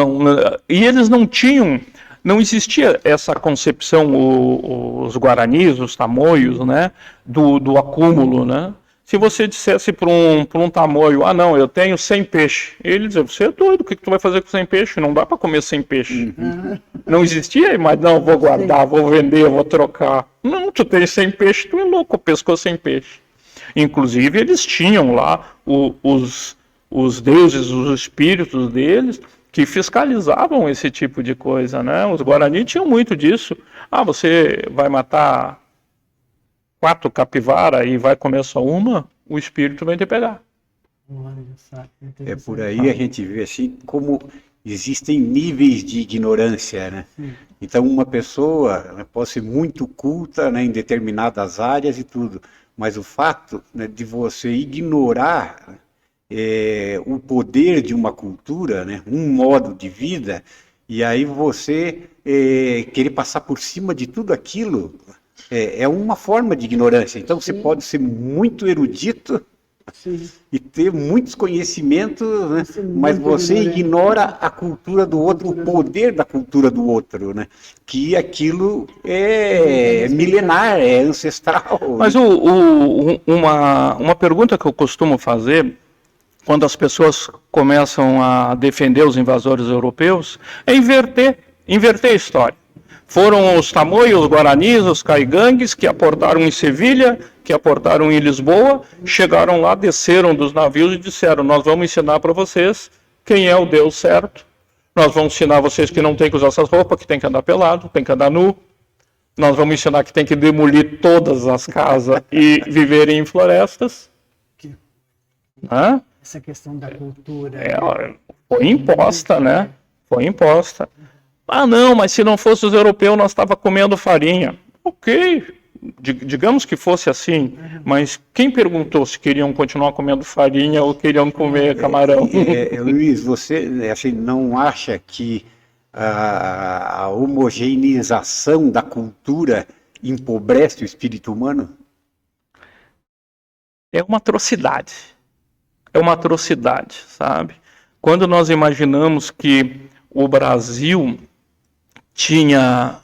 E eles não tinham, não existia essa concepção, os guaranis, os tamoios, né, do acúmulo, né? Se você dissesse para um tamoio, não, eu tenho 100 peixes, ele dizia, você é doido, o que tu vai fazer com 100 peixes? Não dá para comer 100 peixes. Não existia, mas não, vou guardar, vou vender, vou trocar. Não, tu tem 100 peixes, tu é louco, pescou 100 peixes. Inclusive, eles tinham lá os deuses, os espíritos deles, que fiscalizavam esse tipo de coisa, né? Os Guarani tinham muito disso. Você vai matar 4 capivaras e vai comer só uma, o espírito vai te pegar. Por aí a gente vê assim como existem níveis de ignorância, né? Então uma pessoa, né, pode ser muito culta, né, em determinadas áreas e tudo, mas o fato, né, de você ignorar o poder de uma cultura, né, um modo de vida, e aí você querer passar por cima de tudo aquilo, é uma forma de ignorância. Então você pode ser muito erudito, sim, e ter muitos conhecimentos, né, mas você ignora a cultura do outro, o poder da cultura do outro, né, que aquilo é milenar, é ancestral. Mas uma pergunta que eu costumo fazer quando as pessoas começam a defender os invasores europeus é inverter a história. Foram os tamoios, os guaranis, os caigangues que aportaram em Sevilha, que aportaram em Lisboa, chegaram lá, desceram dos navios e disseram, nós vamos ensinar para vocês quem é o Deus certo, nós vamos ensinar vocês que não tem que usar essas roupas, que tem que andar pelado, tem que andar nu, nós vamos ensinar que tem que demolir todas as casas e viverem em florestas. Essa questão da cultura. Foi imposta, né? Foi imposta. Não, mas se não fosse os europeus, nós estávamos comendo farinha. Ok, digamos que fosse assim, mas quem perguntou se queriam continuar comendo farinha ou queriam comer camarão? Luiz, você assim, não acha que a homogeneização da cultura empobrece o espírito humano? É uma atrocidade. É uma atrocidade, sabe? Quando nós imaginamos que o Brasil tinha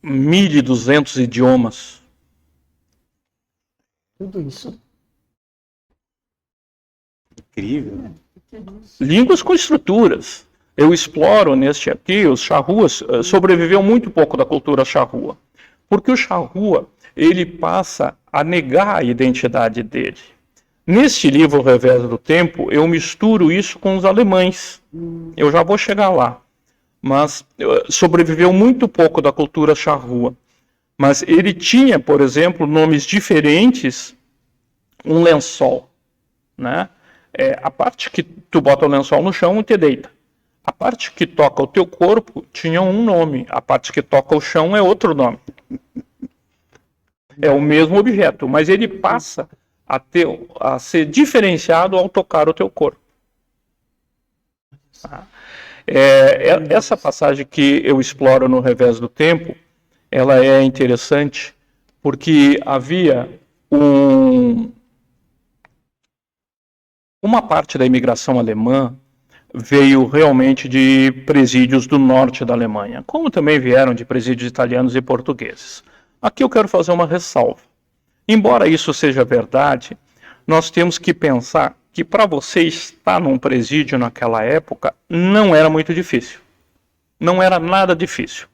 1.200 idiomas. Tudo isso. Incrível. Línguas com estruturas. Eu exploro neste aqui, os charruas sobreviveu muito pouco da cultura charrua. Porque o charrua, ele passa a negar a identidade dele. Neste livro, O Revés do Tempo, eu misturo isso com os alemães. Eu já vou chegar lá. Mas sobreviveu muito pouco da cultura charrua. Mas ele tinha, por exemplo, nomes diferentes, um lençol, né? A parte que tu bota o lençol no chão e te deita. A parte que toca o teu corpo tinha um nome, a parte que toca o chão é outro nome. É o mesmo objeto, mas ele passa a ser diferenciado ao tocar o teu corpo. Essa passagem que eu exploro no Revés do Tempo, ela é interessante porque havia uma parte da imigração alemã veio realmente de presídios do norte da Alemanha, como também vieram de presídios italianos e portugueses. Aqui eu quero fazer uma ressalva. Embora isso seja verdade, nós temos que pensar que para você estar num presídio naquela época não era muito difícil. Não era nada difícil.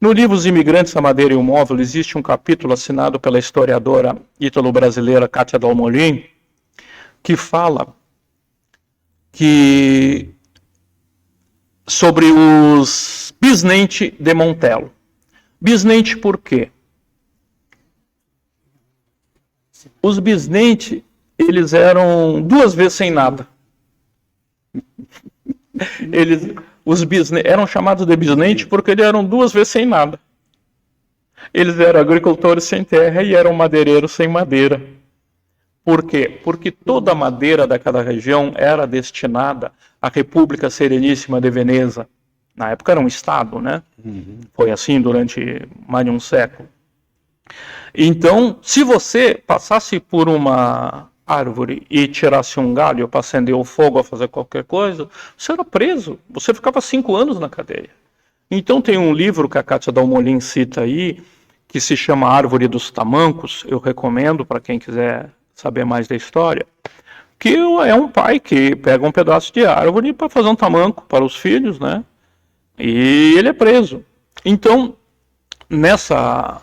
No livro Os Imigrantes, a Madeira e o Móvel, existe um capítulo assinado pela historiadora ítalo-brasileira Cátia Dalmolin, que fala sobre os bisnenti de Montello. Bisnente por quê? Os bisnente, eles eram 2 vezes sem nada. Os bisnete, eram chamados de bisnente porque eles eram 2 vezes sem nada. Eles eram agricultores sem terra e eram madeireiros sem madeira. Por quê? Porque toda a madeira daquela região era destinada à República Sereníssima de Veneza. Na época era um estado, né? Foi assim durante mais de um século. Então, se você passasse por uma árvore e tirasse um galho para acender o fogo ou fazer qualquer coisa, você era preso. Você ficava 5 anos na cadeia. Então tem um livro que a Cátia Dalmolin cita aí, que se chama Árvore dos Tamancos, eu recomendo para quem quiser saber mais da história, que é um pai que pega um pedaço de árvore para fazer um tamanco para os filhos, né? E ele é preso. Então, nessa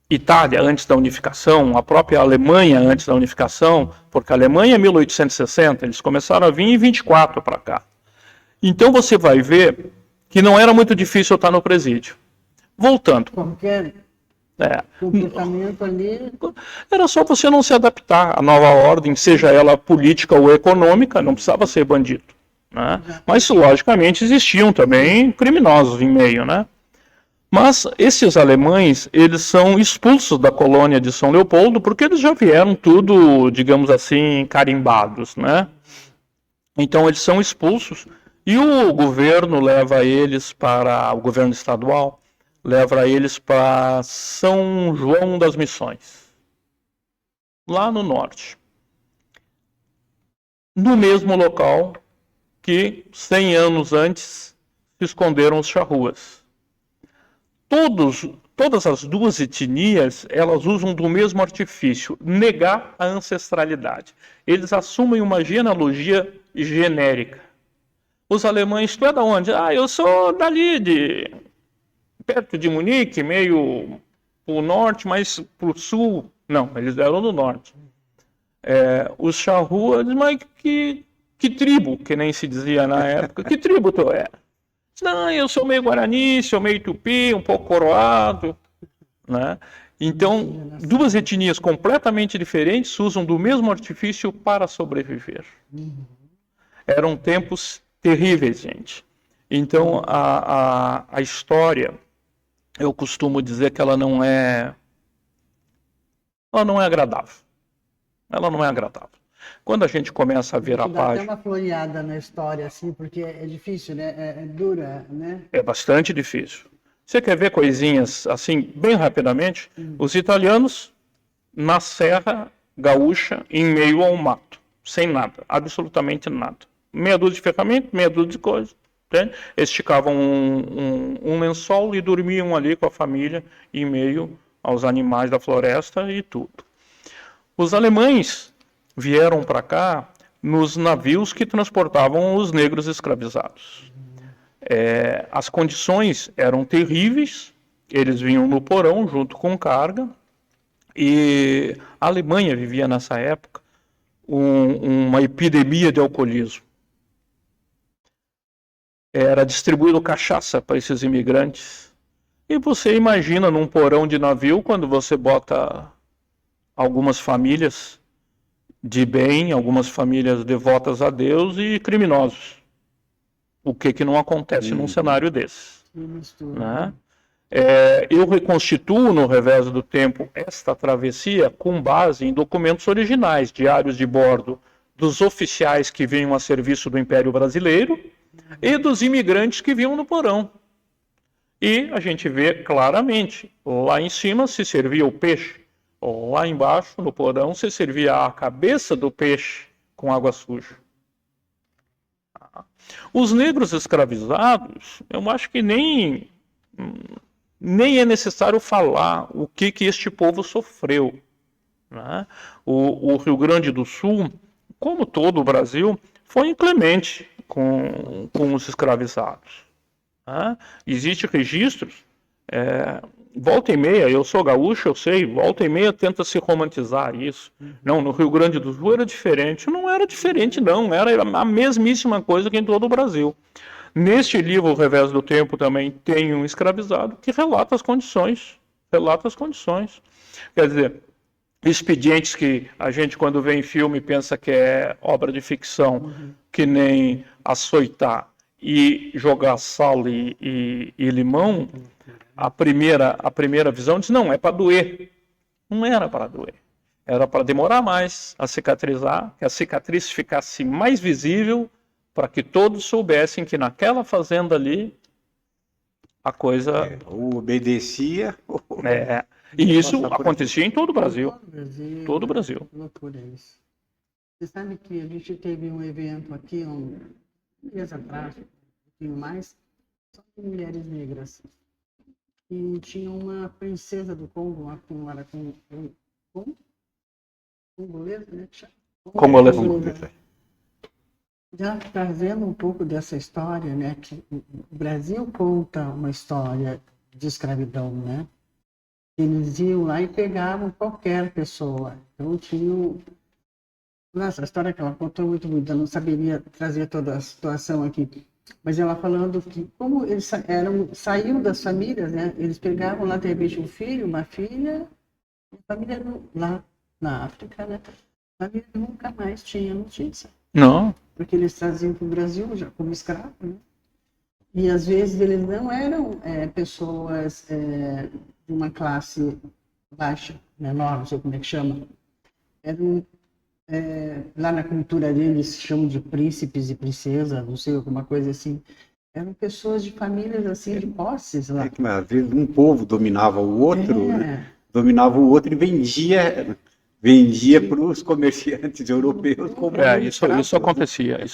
Itália antes da unificação, a própria Alemanha antes da unificação, porque a Alemanha é 1860, eles começaram a vir em 24 para cá. Então você vai ver que não era muito difícil eu estar no presídio. Voltando. Qualquer comportamento ali. Era só você não se adaptar à nova ordem, seja ela política ou econômica, não precisava ser bandido. Né? Mas, logicamente, existiam também criminosos em meio, né? Mas esses alemães, eles são expulsos da colônia de São Leopoldo porque eles já vieram tudo, digamos assim, carimbados, né? Então, eles são expulsos e o governo leva eles para, o governo estadual, leva eles para São João das Missões, lá no norte. No mesmo local que 100 anos antes se esconderam os charruas. Todas as 2 etnias, elas usam do mesmo artifício, negar a ancestralidade. Eles assumem uma genealogia genérica. Os alemães, tu é da onde? Eu sou dali, perto de Munique, meio para o norte, mas para o sul. Não, eles eram do norte. Os charruas, mas que tribo, que nem se dizia na época, que tribo tu é? Não, eu sou meio guarani, sou meio tupi, um pouco coroado, né? Então, 2 etnias completamente diferentes usam do mesmo artifício para sobreviver. Eram tempos terríveis, gente. Então, a história, eu costumo dizer que ela não é agradável. Ela não é agradável. Quando a gente começa a ver a página... Dá até uma floreada na história, assim, porque é difícil, né? É dura, né? É bastante difícil. Você quer ver coisinhas, assim, bem rapidamente? Os italianos, na Serra Gaúcha, em meio ao mato. Sem nada, absolutamente nada. Meia dúzia de ferramentas, meia dúzia de coisas. Entende? Eles esticavam um lençol e dormiam ali com a família, em meio aos animais da floresta e tudo. Os alemães vieram para cá nos navios que transportavam os negros escravizados. As condições eram terríveis, eles vinham no porão junto com carga, e a Alemanha vivia nessa época uma epidemia de alcoolismo. Era distribuído cachaça para esses imigrantes, e você imagina num porão de navio, quando você bota algumas famílias de bem, algumas famílias devotas a Deus e criminosos. O que não acontece num cenário desse? Né? Eu reconstituo no Revés do Tempo esta travessia com base em documentos originais, diários de bordo dos oficiais que vinham a serviço do Império Brasileiro e dos imigrantes que vinham no porão. E a gente vê claramente, lá em cima se servia o peixe, lá embaixo, no porão, se servia a cabeça do peixe com água suja. Os negros escravizados, eu acho que nem é necessário falar o que este povo sofreu. Né? O Rio Grande do Sul, como todo o Brasil, foi inclemente com os escravizados. Né? Existem registros... volta e meia, eu sou gaúcho, eu sei, volta e meia tenta se romantizar isso. Não, no Rio Grande do Sul era diferente. Não era diferente, não. Era a mesmíssima coisa que em todo o Brasil. Neste livro, O Revés do Tempo, também tem um escravizado que relata as condições. Quer dizer, expedientes que a gente, quando vê em filme, pensa que é obra de ficção, que nem açoitar e jogar sal e limão, a primeira visão diz, não, é para doer. Não era para doer. Era para demorar mais a cicatrizar, que a cicatriz ficasse mais visível, para que todos soubessem que naquela fazenda ali, a coisa... Ou obedecia... E isso acontecia em todo o Brasil. Todo o Brasil. Que loucura isso. Você sabe que a gente teve um evento aqui, um mês atrás, um pouquinho mais, só de mulheres negras. E tinha uma princesa do Congo, uma senhora congolesa, né? Congolesa. Já trazendo um pouco dessa história, né? Que o Brasil conta uma história de escravidão, né? Eles iam lá e pegavam qualquer pessoa. Então tinham... Nossa, a história que ela contou muito bonita, eu não saberia trazer toda a situação aqui. Mas ela falando que como eles saíam das famílias, né? Eles pegavam lá, de repente, um filho, uma filha, e a família lá na África, né? A família nunca mais tinha notícia. Não. Porque eles traziam para o Brasil já como escravo, né? E às vezes eles não eram pessoas de uma classe baixa, menor, não sei como é que chama. Eram, lá na cultura deles, chamam de príncipes e princesas, não sei, alguma coisa assim. Eram pessoas de famílias assim, de posses lá. Às vezes um povo dominava o outro, né? Dominava o outro e vendia para os comerciantes europeus. Como Isso acontecia.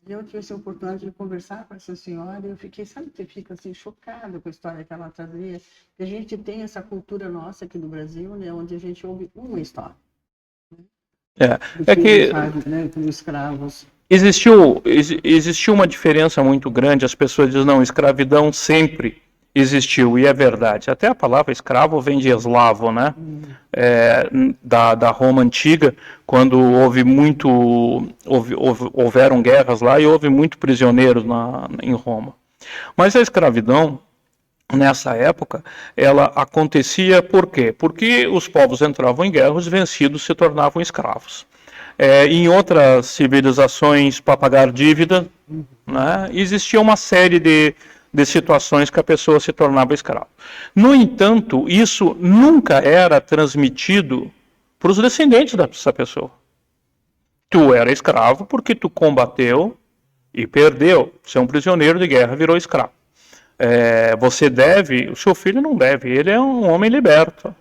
Eu tive essa oportunidade de conversar com essa senhora e eu fiquei, sabe, que fica assim, chocada com a história que ela trazia. Que a gente tem essa cultura nossa aqui no Brasil, né, onde a gente ouve uma história. Que né, como escravos. Existiu uma diferença muito grande. As pessoas dizem, não, escravidão sempre existiu, e é verdade. Até a palavra escravo vem de eslavo, né? Da Roma antiga, quando houveram guerras lá e houve muito prisioneiros em Roma. Mas a escravidão, nessa época, ela acontecia por quê? Porque os povos entravam em guerra, os vencidos se tornavam escravos. Em outras civilizações, para pagar dívida, né, existia uma série de situações que a pessoa se tornava escravo. No entanto, isso nunca era transmitido para os descendentes dessa pessoa. Tu era escravo porque tu combateu e perdeu. Você é um prisioneiro de guerra, virou escravo. Você deve, o seu filho não deve, ele é um homem liberto.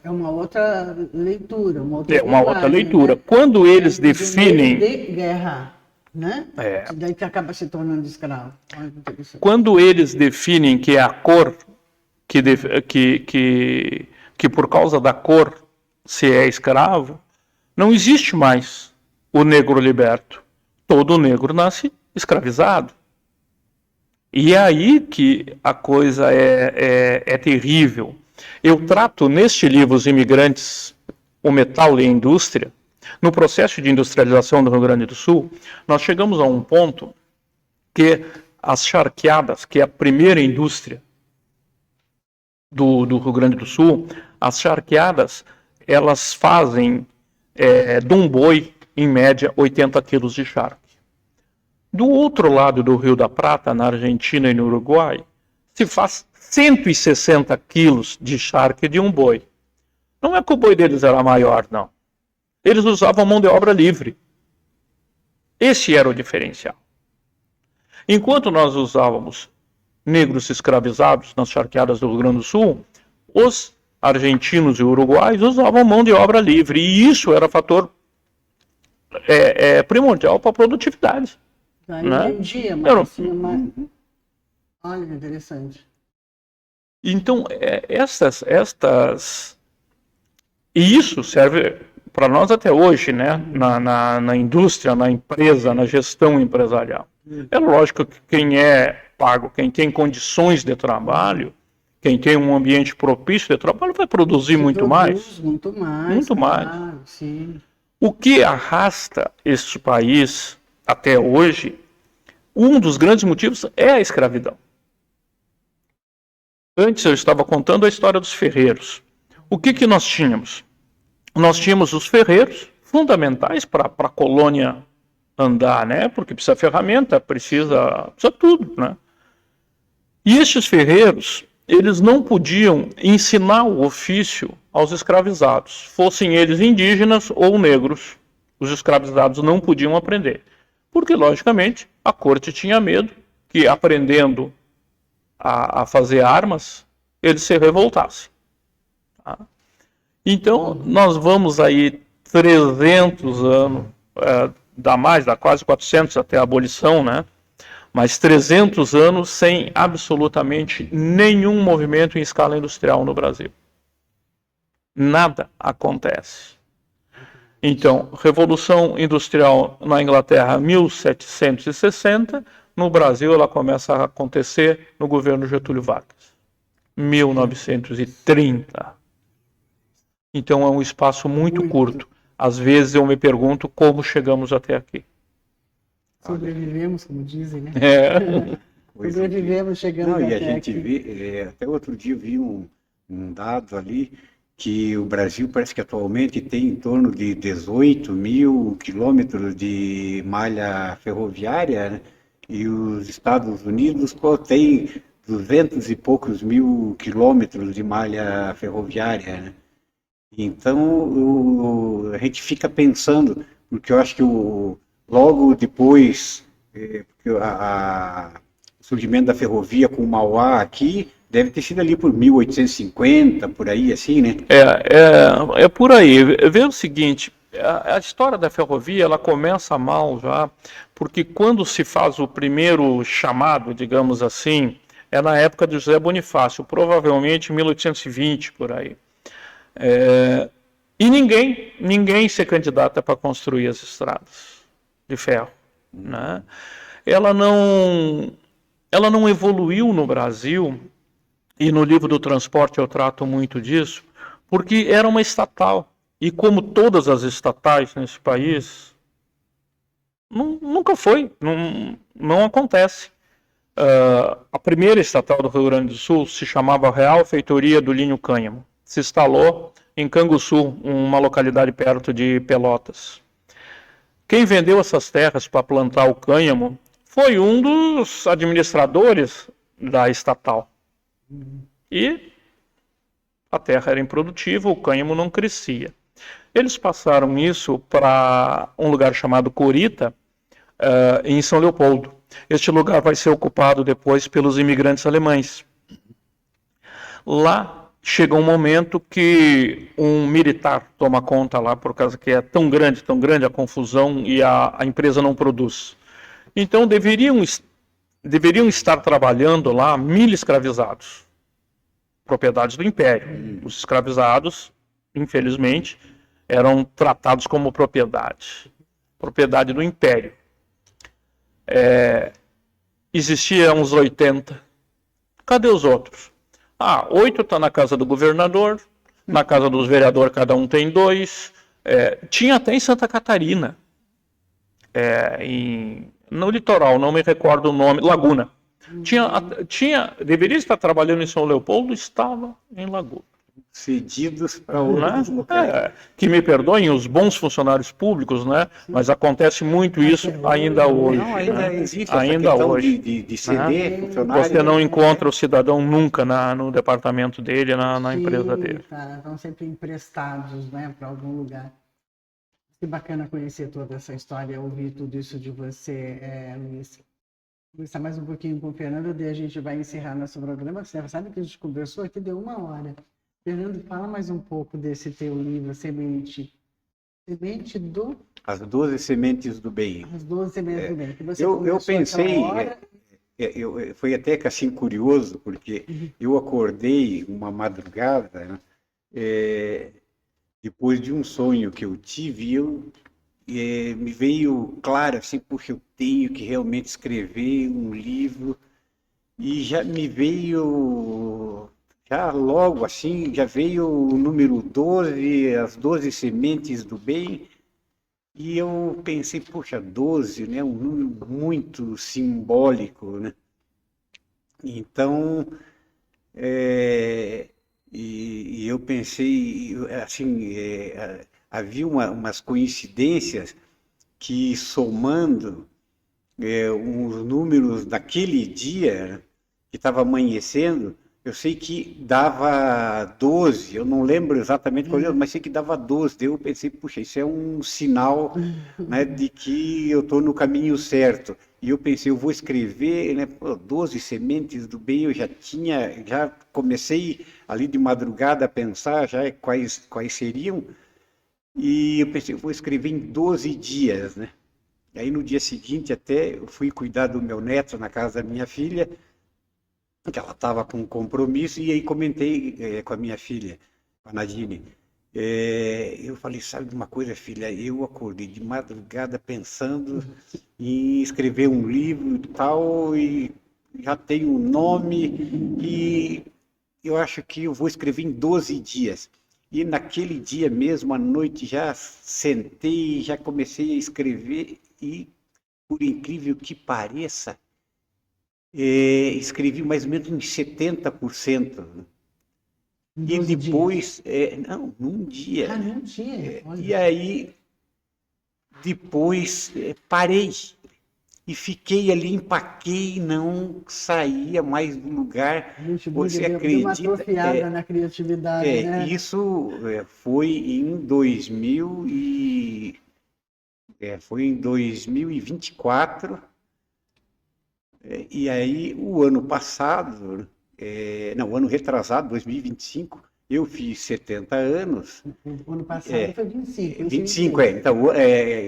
É uma outra leitura. Uma outra leitura. Né? Quando eles definem... De guerra. Né? Daí que acaba se tornando escravo. Quando eles definem que é a cor, que por causa da cor se é escravo, não existe mais o negro liberto. Todo negro nasce escravizado. E é aí que a coisa é terrível. Eu trato neste livro, Os Imigrantes, o Metal e a Indústria. No processo de industrialização do Rio Grande do Sul, nós chegamos a um ponto que as charqueadas, que é a primeira indústria do Rio Grande do Sul, as charqueadas, elas fazem de um boi, em média, 80 quilos de charque. Do outro lado do Rio da Prata, na Argentina e no Uruguai, se faz 160 quilos de charque de um boi. Não é que o boi deles era maior, não. Eles usavam mão de obra livre. Esse era o diferencial. Enquanto nós usávamos negros escravizados nas charqueadas do Rio Grande do Sul, os argentinos e uruguaios usavam mão de obra livre. E isso era fator primordial para a produtividade. Né? Vendia, mas olha, interessante. Então, e isso serve para nós até hoje, né? Na indústria, na empresa, na gestão empresarial. É lógico que quem é pago, quem tem condições de trabalho, quem tem um ambiente propício de trabalho, vai produzir muito mais. Muito mais. Claro, sim. O que arrasta este país até hoje, um dos grandes motivos é a escravidão. Antes eu estava contando a história dos ferreiros. O que nós tínhamos? Nós tínhamos os ferreiros, fundamentais para a colônia andar, né? Porque precisa ferramenta, precisa tudo, né? E estes ferreiros, eles não podiam ensinar o ofício aos escravizados, fossem eles indígenas ou negros. Os escravizados não podiam aprender, porque, logicamente, a corte tinha medo que, aprendendo a fazer armas, eles se revoltassem. Tá? Então, nós vamos aí 300 anos, dá quase 400 até a abolição, né? Mas 300 anos sem absolutamente nenhum movimento em escala industrial no Brasil. Nada acontece. Então, Revolução Industrial na Inglaterra, 1760, no Brasil ela começa a acontecer no governo Getúlio Vargas, 1930. Então é um espaço muito curto. Às vezes eu me pergunto como chegamos até aqui. Sobrevivemos, como dizem, né? Sobrevivemos, chegando até aqui. E a gente vê, até outro dia eu vi um dado ali, que o Brasil parece que atualmente tem em torno de 18 mil quilômetros de malha ferroviária, né? E os Estados Unidos têm 200 e poucos mil quilômetros de malha ferroviária, né? Então a gente fica pensando, porque eu acho que logo depois o surgimento da ferrovia com o Mauá aqui, deve ter sido ali por 1850, por aí, assim, né? É por aí. Vê o seguinte, a história da ferrovia, ela começa mal já, porque quando se faz o primeiro chamado, digamos assim, é na época de José Bonifácio, provavelmente em 1820, por aí. E ninguém se candidata para construir as estradas de ferro, né? Ela não evoluiu no Brasil, e no livro do transporte eu trato muito disso, porque era uma estatal. E como todas as estatais nesse país, nunca foi, não acontece. A primeira estatal do Rio Grande do Sul se chamava Real Feitoria do Linho Cânhamo. Se instalou em Canguçu, uma localidade perto de Pelotas. Quem vendeu essas terras para plantar o cânhamo foi um dos administradores da estatal. E a terra era improdutiva, o cânhamo não crescia. Eles passaram isso para um lugar chamado Corita, em São Leopoldo. Este lugar vai ser ocupado depois pelos imigrantes alemães. Lá chega um momento que um militar toma conta lá, por causa que é tão grande a confusão e a empresa não produz. Então deveriam estar trabalhando lá 1.000 escravizados, propriedades do Império. Os escravizados, infelizmente, eram tratados como propriedade do Império. Existia uns 80. Cadê os outros? 8 está na casa do governador, na casa dos vereadores cada um tem 2. Tinha até em Santa Catarina, no litoral, não me recordo o nome, Laguna. Deveria estar trabalhando em São Leopoldo, estava em Laguna. Cedidos para outros locais. Que me perdoem os bons funcionários públicos, né? Mas acontece muito isso ainda hoje. Não, ainda existe ainda essa hoje, de ceder funcionários. Você não encontra o cidadão nunca no departamento dele, na empresa dele. Tá, estão sempre emprestados, né, para algum lugar. Que bacana conhecer toda essa história, ouvir tudo isso de você, Luiz. Conversar mais um pouquinho com o Fernando, daí a gente vai encerrar nosso programa. Você sabe que a gente conversou aqui, deu 1 hora. Fernando, fala mais um pouco desse teu livro, Semente do... As 12 Sementes do Bem. As 12 Sementes do Bem. Que você eu pensei, foi até que assim curioso, porque eu acordei uma madrugada, né, depois de um sonho que eu tive, me veio claro assim, puxa, eu tenho que realmente escrever um livro, e já me veio... Já logo assim, já veio o número 12, as 12 sementes do bem, E eu pensei, poxa, 12, né? Um número muito simbólico, né? Então, é, e eu pensei, assim, havia umas coincidências que somando uns números daquele dia, né, que estava amanhecendo, eu sei que dava 12, eu não lembro exatamente qual era, mas sei que dava 12. Daí eu pensei, puxa, isso é um sinal, né, de que eu estou no caminho certo. E eu pensei, eu vou escrever, né, pô, 12 sementes do bem, eu já comecei ali de madrugada a pensar já quais seriam, e eu pensei, eu vou escrever em 12 dias, né? E aí no dia seguinte até eu fui cuidar do meu neto na casa da minha filha, que ela estava com um compromisso, e aí comentei com a minha filha, com a Nadine. Eu falei, sabe de uma coisa, filha? Eu acordei de madrugada pensando em escrever um livro e tal, e já tenho um nome, e eu acho que eu vou escrever em 12 dias. E naquele dia mesmo, à noite, já sentei, já comecei a escrever, e por incrível que pareça, escrevi mais ou menos uns 70%. Né? Em E 12 dias. depois, não, num dia. Ah, não tinha. E Olha. aí, depois, parei. E fiquei ali, empaquei, não saía mais do lugar. A gente Você deu uma acredita? atrofiada na criatividade, né? Isso foi em 2000 foi em 2024. E aí, o ano passado, não, o ano retrasado, 2025, eu fiz 70 anos. O ano passado foi 25, esse 25, 26.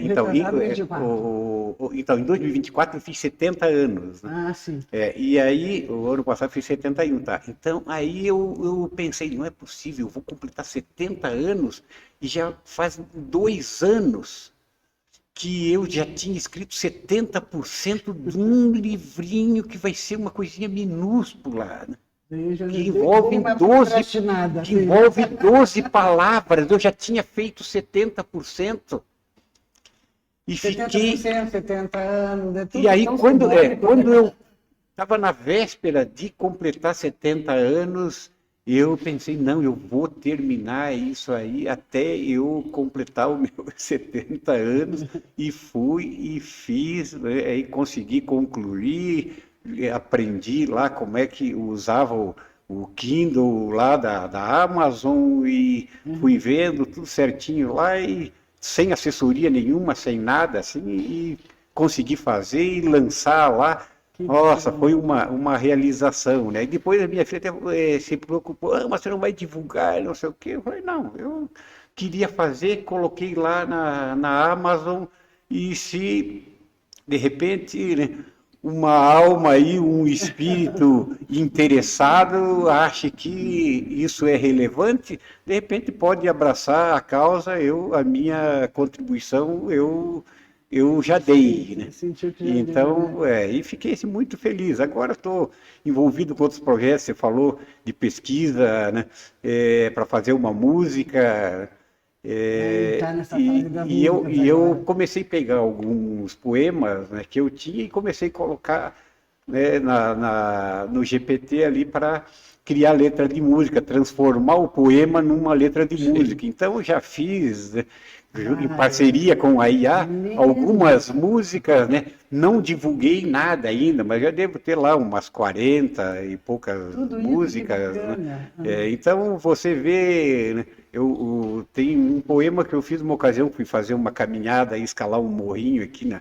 Retrasado, 24. Então, em 2024 eu fiz 70 anos, né? Ah, sim. E aí, o ano passado eu fiz 71, tá? Então, aí eu pensei, não é possível, eu vou completar 70 anos e já faz 2 anos que eu já tinha escrito 70% de um livrinho que vai ser uma coisinha minúscula, né? Que envolve 12, que envolve 12 palavras. Eu já tinha feito 70%. E 70%, fiquei. 70 anos, é tudo E aí, tão quando simbólico. eu estava na véspera de completar 70 anos, eu pensei, não, eu vou terminar isso aí até eu completar os meus 70 anos. E fui e fiz, né, e consegui concluir, aprendi lá como é que usava o Kindle lá da Amazon, e fui vendo tudo certinho lá, e sem assessoria nenhuma, sem nada, assim, e consegui fazer e lançar lá. Nossa, foi uma realização, né? E depois a minha filha até, se preocupou, mas você não vai divulgar, não sei o quê. Eu falei, não, eu queria fazer, coloquei lá na Amazon, e se de repente, né, uma alma aí, um espírito interessado acha que isso é relevante, de repente pode abraçar a causa, a minha contribuição eu já dei, né? Sentiu que já deu, Então, né? e fiquei assim, muito feliz. Agora estou envolvido com outros projetos, você falou de pesquisa, né? Para fazer uma música. Tá nessa fase das músicas E eu agora. comecei a pegar alguns poemas, né, que eu tinha, e comecei a colocar, né, no GPT ali para criar letra de música, transformar o poema numa letra de música. Então eu já fiz, né, em parceria com a IA, Lindo. algumas músicas, né? Não divulguei nada ainda, mas já devo ter lá umas 40 e poucas Tudo isso, que músicas, né? bacana. Então você vê, né, eu tenho um poema que eu fiz uma ocasião, fui fazer uma caminhada e escalar um morrinho aqui na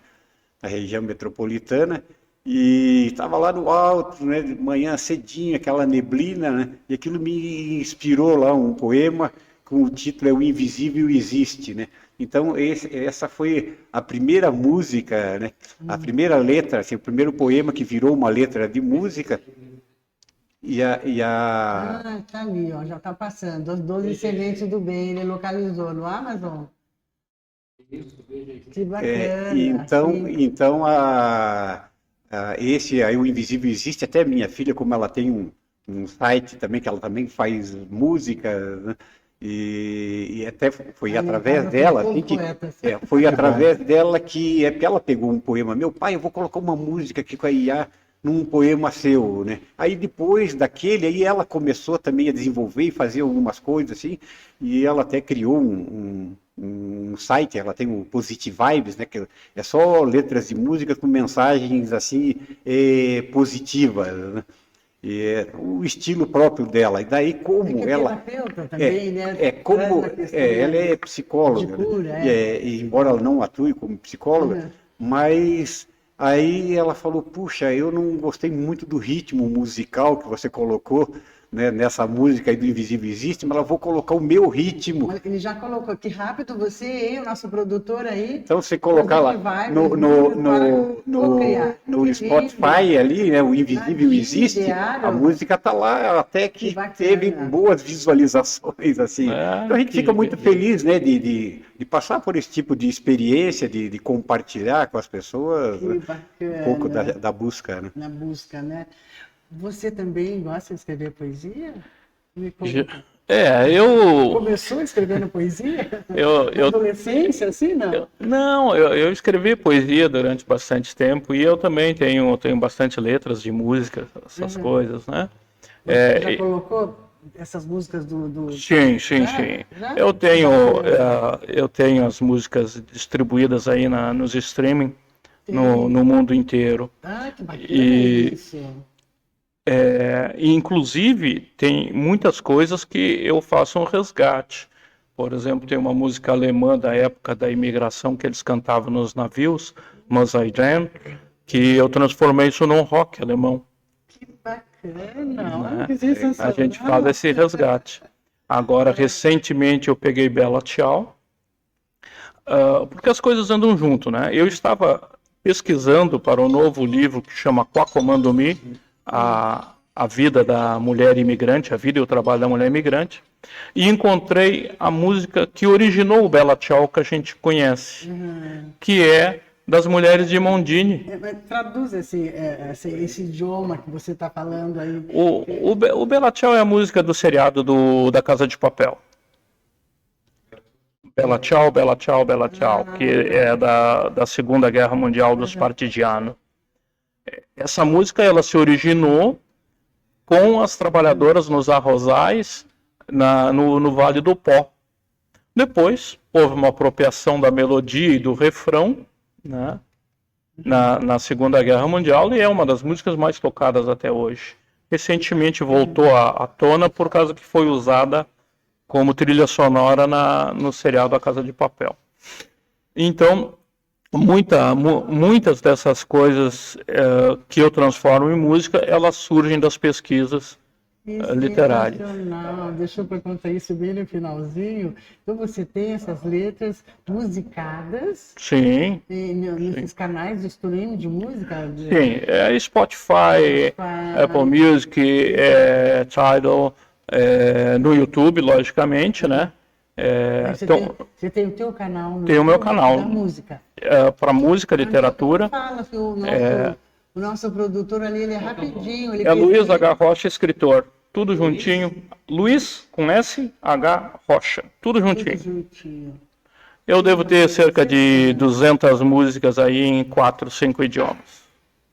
região metropolitana, e estava lá no alto, né, de manhã cedinho, aquela neblina, né, e aquilo me inspirou lá um poema com o título O Invisível Existe, né? Então essa foi a primeira música, né, a primeira letra, assim, o primeiro poema que virou uma letra de música. Ah, tá ali, ó, já tá passando. As 12 sementes do bem, ele localizou no Amazon. Que bacana. Sim. Então esse aí, O Invisível Existe, até minha filha, como ela tem um site também, que ela também faz música, né? E até foi Aí em através casa dela, tem assim, poucos poetas. foi através dela que, porque ela pegou um poema, meu pai, eu vou colocar uma música aqui com a IA num poema seu, né? Aí depois daquele, aí ela começou também a desenvolver e fazer algumas coisas assim, e ela até criou um site, ela tem o Positive Vibes, né? Que é só letras de música com mensagens assim positivas, né? E é o estilo próprio dela. E daí É que como é ela terapeuta também, né? como Traz uma questão ela é de psicóloga, né? cura, E embora ela não atue como psicóloga, Uhum. mas aí ela falou, puxa, eu não gostei muito do ritmo musical que você colocou, né, nessa música aí do Invisível Existe, mas ela vou colocar o meu ritmo. Mas ele já colocou que rápido você e o nosso produtor aí, Então, você colocar lá Positive Vibes, músicas para co-criar. Que no lindo! Spotify ali, né, o Invisível Imagine, Existe, a diário. música tá lá até Que que teve bacana. boas visualizações, assim. Então a gente fica Que muito feliz, né, de passar por esse tipo de experiência, de compartilhar com as pessoas, né, Que um pouco bacana. da busca, né. Na busca, né? Você também gosta de escrever poesia? Me ge- conta. eu, Começou escrevendo poesia? eu, Na eu, adolescência, assim, não? não, eu escrevi poesia durante bastante tempo e eu também tenho bastante letras de música, essas Uhum. coisas, né? Você já É, colocou essas músicas sim, sim, Já? sim. Já? Eu Que tenho, bacana. eu tenho as músicas distribuídas aí nos streaming Sim. no mundo inteiro. Ah, que bacana E, isso. e, inclusive, tem muitas coisas que eu faço um resgate. Por exemplo, tem uma música alemã da época da imigração que eles cantavam nos navios, Mosaiden, que eu transformei isso num rock alemão, Que bacana. Olha né? que A gente faz sensacional. esse resgate. Agora, recentemente, eu peguei Bella Ciao, porque as coisas andam junto, né? Eu estava pesquisando para um novo livro que chama Qua Comando Me, a vida da mulher imigrante, a vida e o trabalho da mulher imigrante, e encontrei a música que originou o Bella Ciao que a gente conhece, que é das Mulheres de Mondini. Mas traduz esse idioma que você está falando aí. O Bella Ciao é a música do seriado da Casa de Papel. Bella Ciao, Bella Ciao, Bella Ciao, que é da Segunda Guerra Mundial dos partigianos. Essa música ela se originou com as trabalhadoras nos arrozais no Vale do Pó. Depois houve uma apropriação da melodia e do refrão, né, na Segunda Guerra Mundial, e é uma das músicas mais tocadas até hoje. Recentemente voltou à tona por causa que foi usada como trilha sonora no seriado A Casa de Papel. Então, muitas dessas coisas que eu transformo em música, elas surgem das pesquisas Que literárias. sensacional. Deixa eu perguntar isso bem no finalzinho. Então você tem essas letras musicadas Sim, nesses canais de streaming de música? sim. Spotify, Apple Music, Tidal, no YouTube, logicamente, né? Então, Você tem o teu canal no tem o meu YouTube canal da música. para música, literatura. Fala que o nosso produtor ali, ele é rapidinho. Ele É Luiz pesquisa. H. Rocha, escritor. Tudo juntinho. Luiz com S, H. Rocha. Tudo Tudo juntinho. juntinho. Eu devo ter cerca de 200 músicas aí em 4, 5 idiomas.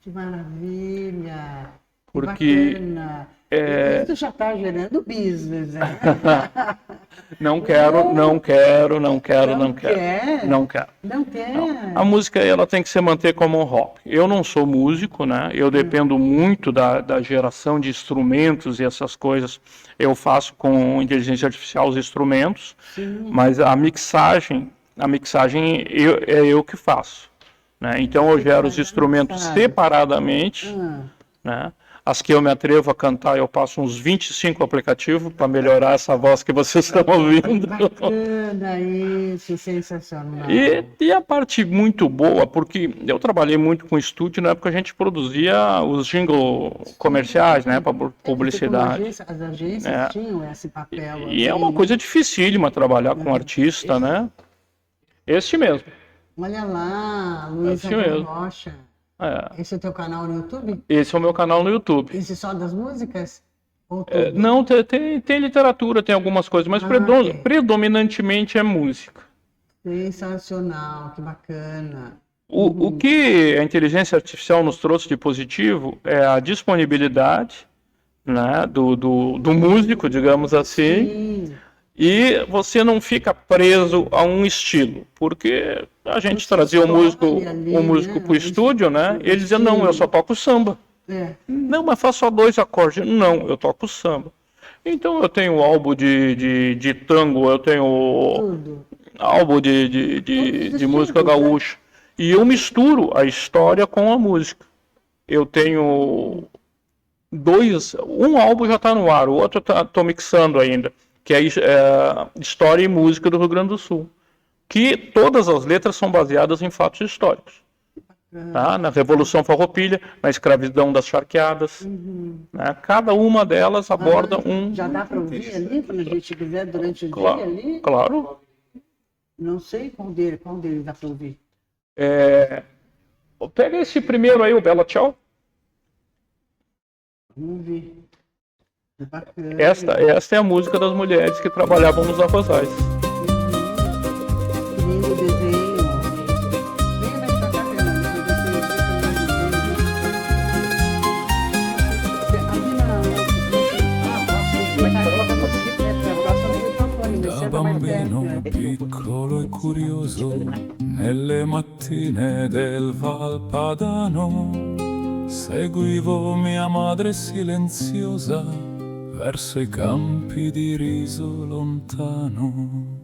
Que maravilha! Que Porque bacana! é, Isso já está gerando business, né? não quero. Não quer? Não quero. Não quer? A música ela tem que se manter como um hobby. Eu não sou músico, né? Eu dependo muito da geração de instrumentos e essas coisas. Eu faço com inteligência artificial os instrumentos, Sim. mas a mixagem é eu que faço, né? Então eu gero os instrumentos separadamente, né? As que eu me atrevo a cantar, eu passo uns 25 aplicativos para melhorar essa voz que vocês estão ouvindo. Bacana isso, sensacional. E a parte muito boa, porque eu trabalhei muito com estúdio, na época a gente produzia os jingles comerciais, né, para publicidade. As agências tinham esse papel. E é uma coisa dificílima trabalhar com artista, né? Este mesmo. Olha lá, Luiz Esse mesmo. Rocha. É. Esse é o teu canal no YouTube? Esse é o meu canal no YouTube. Esse só das músicas? Ou tudo? Não, tem literatura, tem algumas coisas, mas Ok. predominantemente é música. Sensacional, que bacana. O que a inteligência artificial nos trouxe de positivo é a disponibilidade, né, do músico, digamos assim, Sim, e você não fica preso a um estilo, porque a gente você trazia escolhe o ali, músico né? para o estúdio, né? O Ele dizia, não, eu só estilo. toco samba. É, Não, mas faço só 2 acordes. Não, eu toco samba. Então eu tenho álbum de tango, eu tenho tudo. álbum Todos os de música estilos, né? gaúcha. E eu misturo a história com a música. Eu tenho um álbum já está no ar, o outro estou mixando ainda, que é, História e Música do Rio Grande do Sul. Que todas as letras são baseadas em fatos históricos. Tá? Na Revolução Farroupilha, na escravidão das charqueadas. Né? Cada uma delas aborda um. Já dá para ouvir ali, quando a gente quiser, durante o dia Claro, ali? claro. Não sei qual dele dá para ouvir. Pega esse primeiro aí, o Bela Tchau. Vamos ver. Que bacana. Esta é a música das mulheres que trabalhavam nos arrozais. Que lindo desenho. Vem mais pra cá, Fernanda, pra você ver Da bambino piccolo e curioso, nelle mattine del Valpadano, seguivo mia madre silenziosa verso i campi di riso lontano.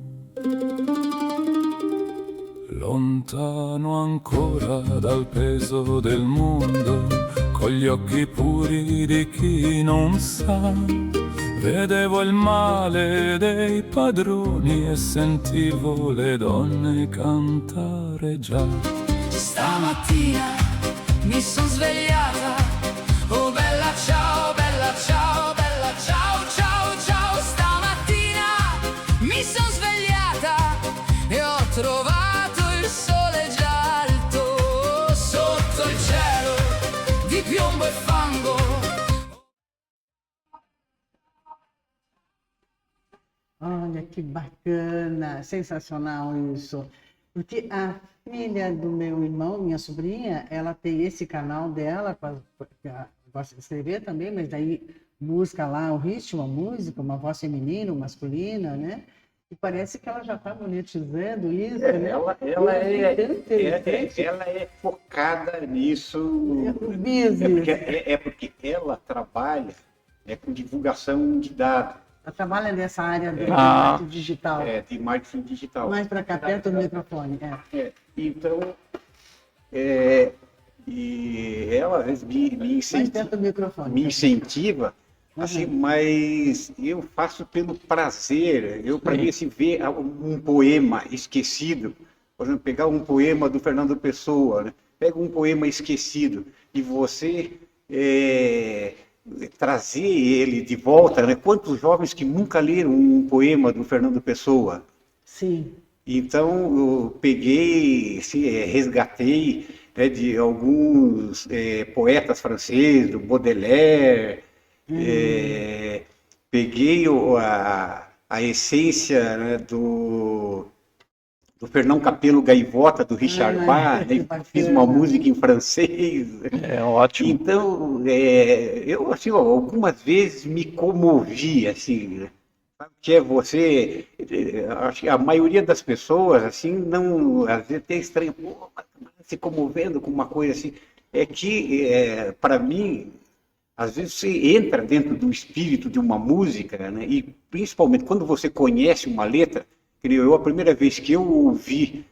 Lontano ancora dal peso del mondo, con gli occhi puri di chi non sa. Vedevo il male dei padroni e sentivo le donne cantare già. Stamattina mi son svegliata, oh bella ciao, bella ciao, bella ciao, ciao, ciao. Stamattina mi son svegliata e ho trovato il sole già alto sotto il cielo di piombo e fango. Olha que bacana, sensacional isso. Porque a filha do meu irmão, minha sobrinha, ela tem esse canal dela, gosta de escrever também, mas daí busca lá o ritmo, a música, uma voz feminina, masculina, né? E parece que ela já está monetizando isso, né? Ela é focada nisso. O business. Porque ela trabalha com divulgação de dados. Ela trabalha nessa área do marketing digital. De marketing digital. Mais para cá, perto do microfone. Então, e ela às vezes me Mais perto do microfone. me incentiva, assim, mas eu faço pelo prazer. Para mim, assim, ver um poema esquecido, por exemplo, pegar um poema do Fernando Pessoa, né? Pega um poema esquecido e você trazer ele de volta, né? Quantos jovens que nunca leram um poema do Fernando Pessoa? Sim. Então, eu peguei, assim, resgatei, né, de alguns poetas franceses, do Baudelaire, peguei a essência, né, do Fernão Capelo Gaivota, do Richard Bach, né, fiz uma música em francês. É ótimo. Então, eu, assim, algumas vezes me comovi, assim, né? Que é você, acho que a maioria das pessoas, assim, não, às vezes até estranho, se comovendo com uma coisa assim, é que, para mim, às vezes você entra dentro do espírito de uma música, né, e principalmente quando você conhece uma letra, a primeira vez que eu ouvi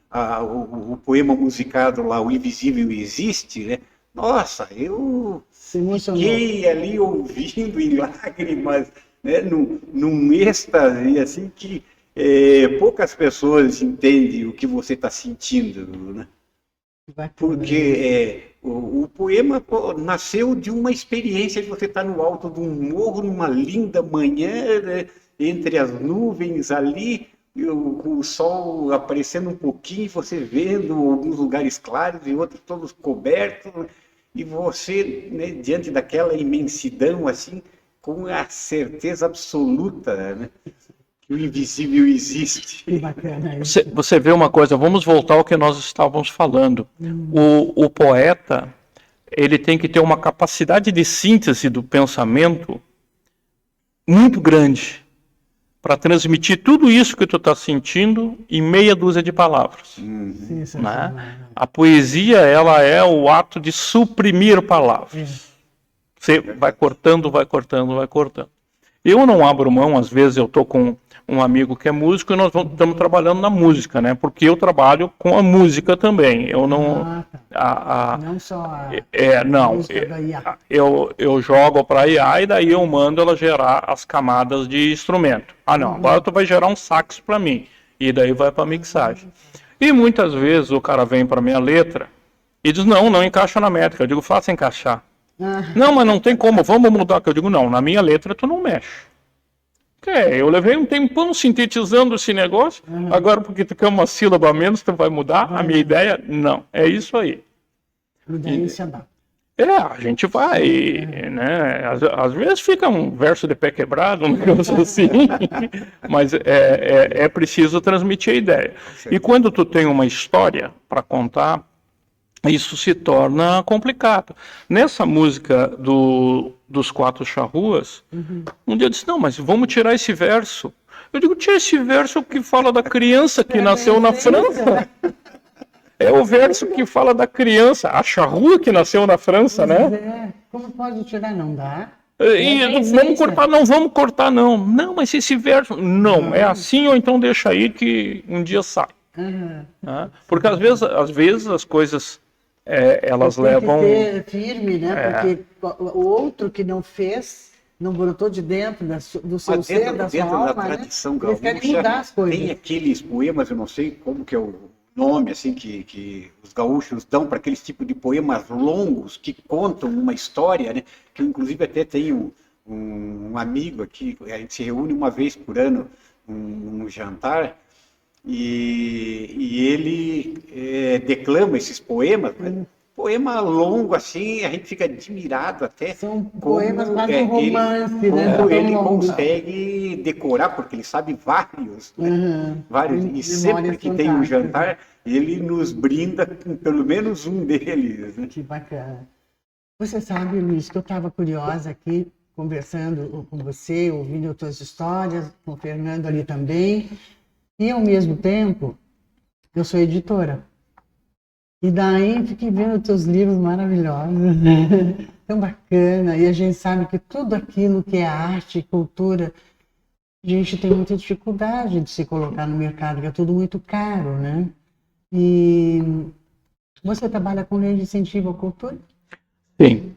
o poema musicado lá, O Invisível Existe, né, nossa, eu fiquei ali ouvindo em lágrimas, né, num êxtase, assim, que poucas pessoas entendem o que você está sentindo, né? Porque o poema nasceu de uma experiência de você estar no alto de um morro, numa linda manhã, né, entre as nuvens ali, com o sol aparecendo um pouquinho, você vendo alguns lugares claros e outros todos cobertos, e você, né, diante daquela imensidão, assim, com a certeza absoluta, né, que o invisível existe. Que bacana isso. Você vê uma coisa, vamos voltar ao que nós estávamos falando. O poeta, ele tem que ter uma capacidade de síntese do pensamento muito grande para transmitir tudo isso que tu está sentindo em meia dúzia de palavras. Sensacional. Né? A poesia, ela é o ato de suprimir palavras. Você vai cortando, vai cortando, vai cortando. Eu não abro mão, às vezes eu estou com um amigo que é músico e nós estamos trabalhando na música, né? Porque eu trabalho com a música também. Eu não... Não só a não. música da IA. Eu jogo para a IA e daí eu mando ela gerar as camadas de instrumento. Não, agora tu vai gerar um sax para mim. E daí vai para mixagem. E muitas vezes o cara vem para minha letra e diz, não encaixa na métrica. Eu digo, faça encaixar. Não, mas não tem como, vamos mudar. Eu digo, não, na minha letra tu não mexe. Eu levei um tempão sintetizando esse negócio, agora porque tu quer uma sílaba a menos, tu vai mudar? A minha ideia, não, é isso aí. E daí se adapta. A gente vai, né, às vezes fica um verso de pé quebrado, um negócio assim, mas é preciso transmitir a ideia. E quando tu tem uma história para contar, isso se torna complicado. Nessa música dos Quatro Charruas, um dia eu disse, não, mas vamos tirar esse verso. Eu digo, tira esse verso que fala da criança que nasceu na França. É o verso que fala da criança, a charrua que nasceu na França, né? Como pode tirar? Não dá. E vamos cortar, não vamos cortar, não. Não, mas esse verso... Não, é assim ou então deixa aí que um dia sai. Né? Porque às vezes as coisas... elas levam... Tem que ser firme, né? Porque o outro que não fez, não brotou de dentro do seu ser, da sua alma, da tradição, né? Eles querem mudar as coisas. Tem aqueles poemas, eu não sei como que é o nome assim que os gaúchos dão para aqueles tipos de poemas longos que contam uma história, né? Que eu, inclusive, até tenho um amigo aqui, a gente se reúne uma vez por ano num jantar, e ele declama esses poemas, mas poema longo assim, a gente fica admirado até. São poemas quase um romance, né? Como ele consegue decorar, porque ele sabe vários, vários. E sempre que tem um jantar, ele nos brinda com pelo menos um deles. Né? Que bacana. Você sabe, Luiz, que eu estava curiosa aqui, conversando com você, ouvindo as tuas histórias, com o Fernando ali também. E, ao mesmo tempo, eu sou editora. E daí fiquei vendo teus livros maravilhosos, tão bacana. E a gente sabe que tudo aquilo que é arte e cultura, a gente tem muita dificuldade de se colocar no mercado, que é tudo muito caro, né? E você trabalha com lei de incentivo à cultura? Sim.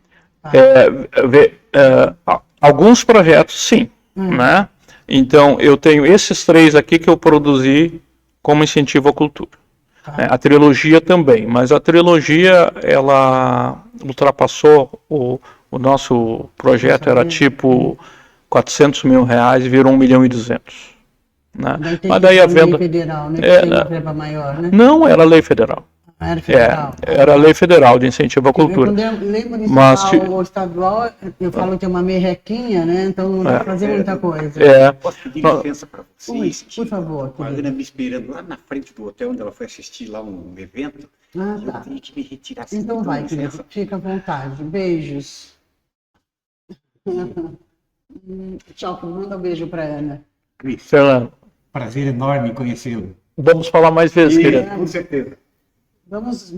Alguns projetos, sim, né? Então, eu tenho esses 3 aqui que eu produzi como incentivo à cultura. A trilogia também, mas a trilogia, ela ultrapassou o nosso projeto, era tipo 400 mil reais e virou 1.200.000. Né? Mas daí a venda... Lei federal, né? Que tem uma verba maior, né? Não, era lei federal. Era federal. Era a lei federal de incentivo à cultura. Lei municipal ou estadual, eu falo que é uma merrequinha, né? Então não dá para fazer muita coisa. Posso pedir licença para vocês? Por favor. A Ana me esperando lá na frente do hotel, onde ela foi assistir lá um evento. E eu tenho que me retirar. Então vai, querido. Fica à vontade. Beijos. Tchau, manda um beijo para Ana. Fernando. Prazer enorme em conhecê-lo. Vamos falar mais vezes, querido. Com certeza. Vamos,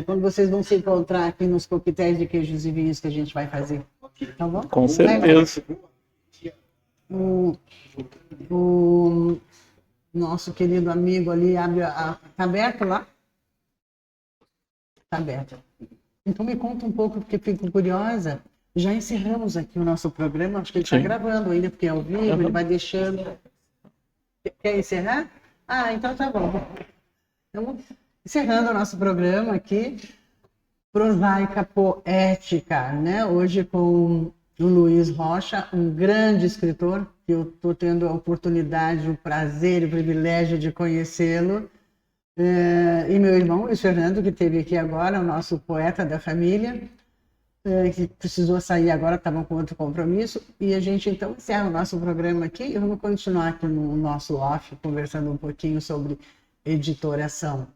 quando vocês vão se encontrar aqui nos coquetéis de queijos e vinhos que a gente vai fazer. Tá bom? Com certeza. O nosso querido amigo ali abre tá aberto lá? Tá aberto. Então me conta um pouco, porque fico curiosa. Já encerramos aqui o nosso programa, acho que ele está gravando ainda, porque é ao vivo, ele vai deixando. Quer encerrar? Então tá bom. Então, encerrando o nosso programa aqui, Prosaica Poética, né? Hoje com o Luiz Rocha, um grande escritor, que eu estou tendo a oportunidade, o prazer e o privilégio de conhecê-lo. E meu irmão Luiz Fernando, que esteve aqui agora, o nosso poeta da família. que precisou sair agora, estavam com outro compromisso, e a gente então encerra o nosso programa aqui e vamos continuar aqui no nosso off, conversando um pouquinho sobre editoração.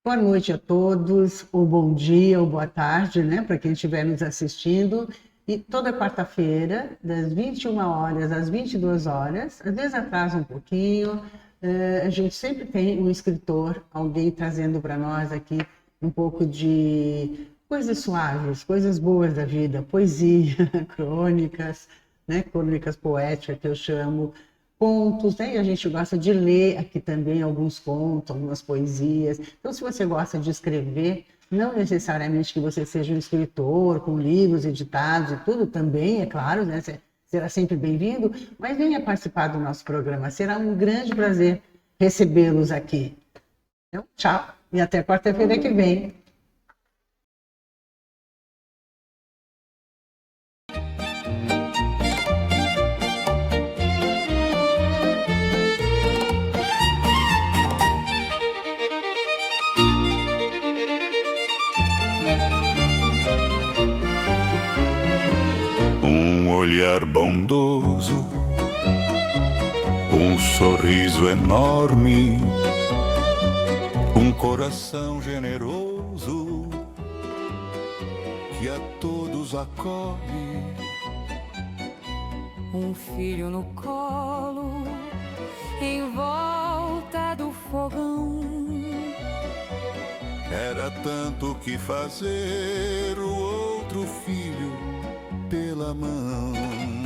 Boa noite a todos, ou bom dia, ou boa tarde, né, para quem estiver nos assistindo. E toda quarta-feira, das 21 horas às 22 horas, às vezes atrasa um pouquinho, a gente sempre tem um escritor, alguém trazendo para nós aqui um pouco de coisas suaves, coisas boas da vida, poesia, crônicas, né, crônicas poéticas que eu chamo, contos, né, e a gente gosta de ler aqui também alguns contos, algumas poesias. Então, se você gosta de escrever, não necessariamente que você seja um escritor, com livros editados e tudo, também, é claro, né, será sempre bem-vindo, mas venha participar do nosso programa. Será um grande prazer recebê-los aqui. Então, tchau e até quarta-feira que vem. Olhar bondoso, sorriso enorme, coração generoso que a todos acolhe. Filho no colo, em volta do fogão. Era tanto que fazer, o outro filho pela mão.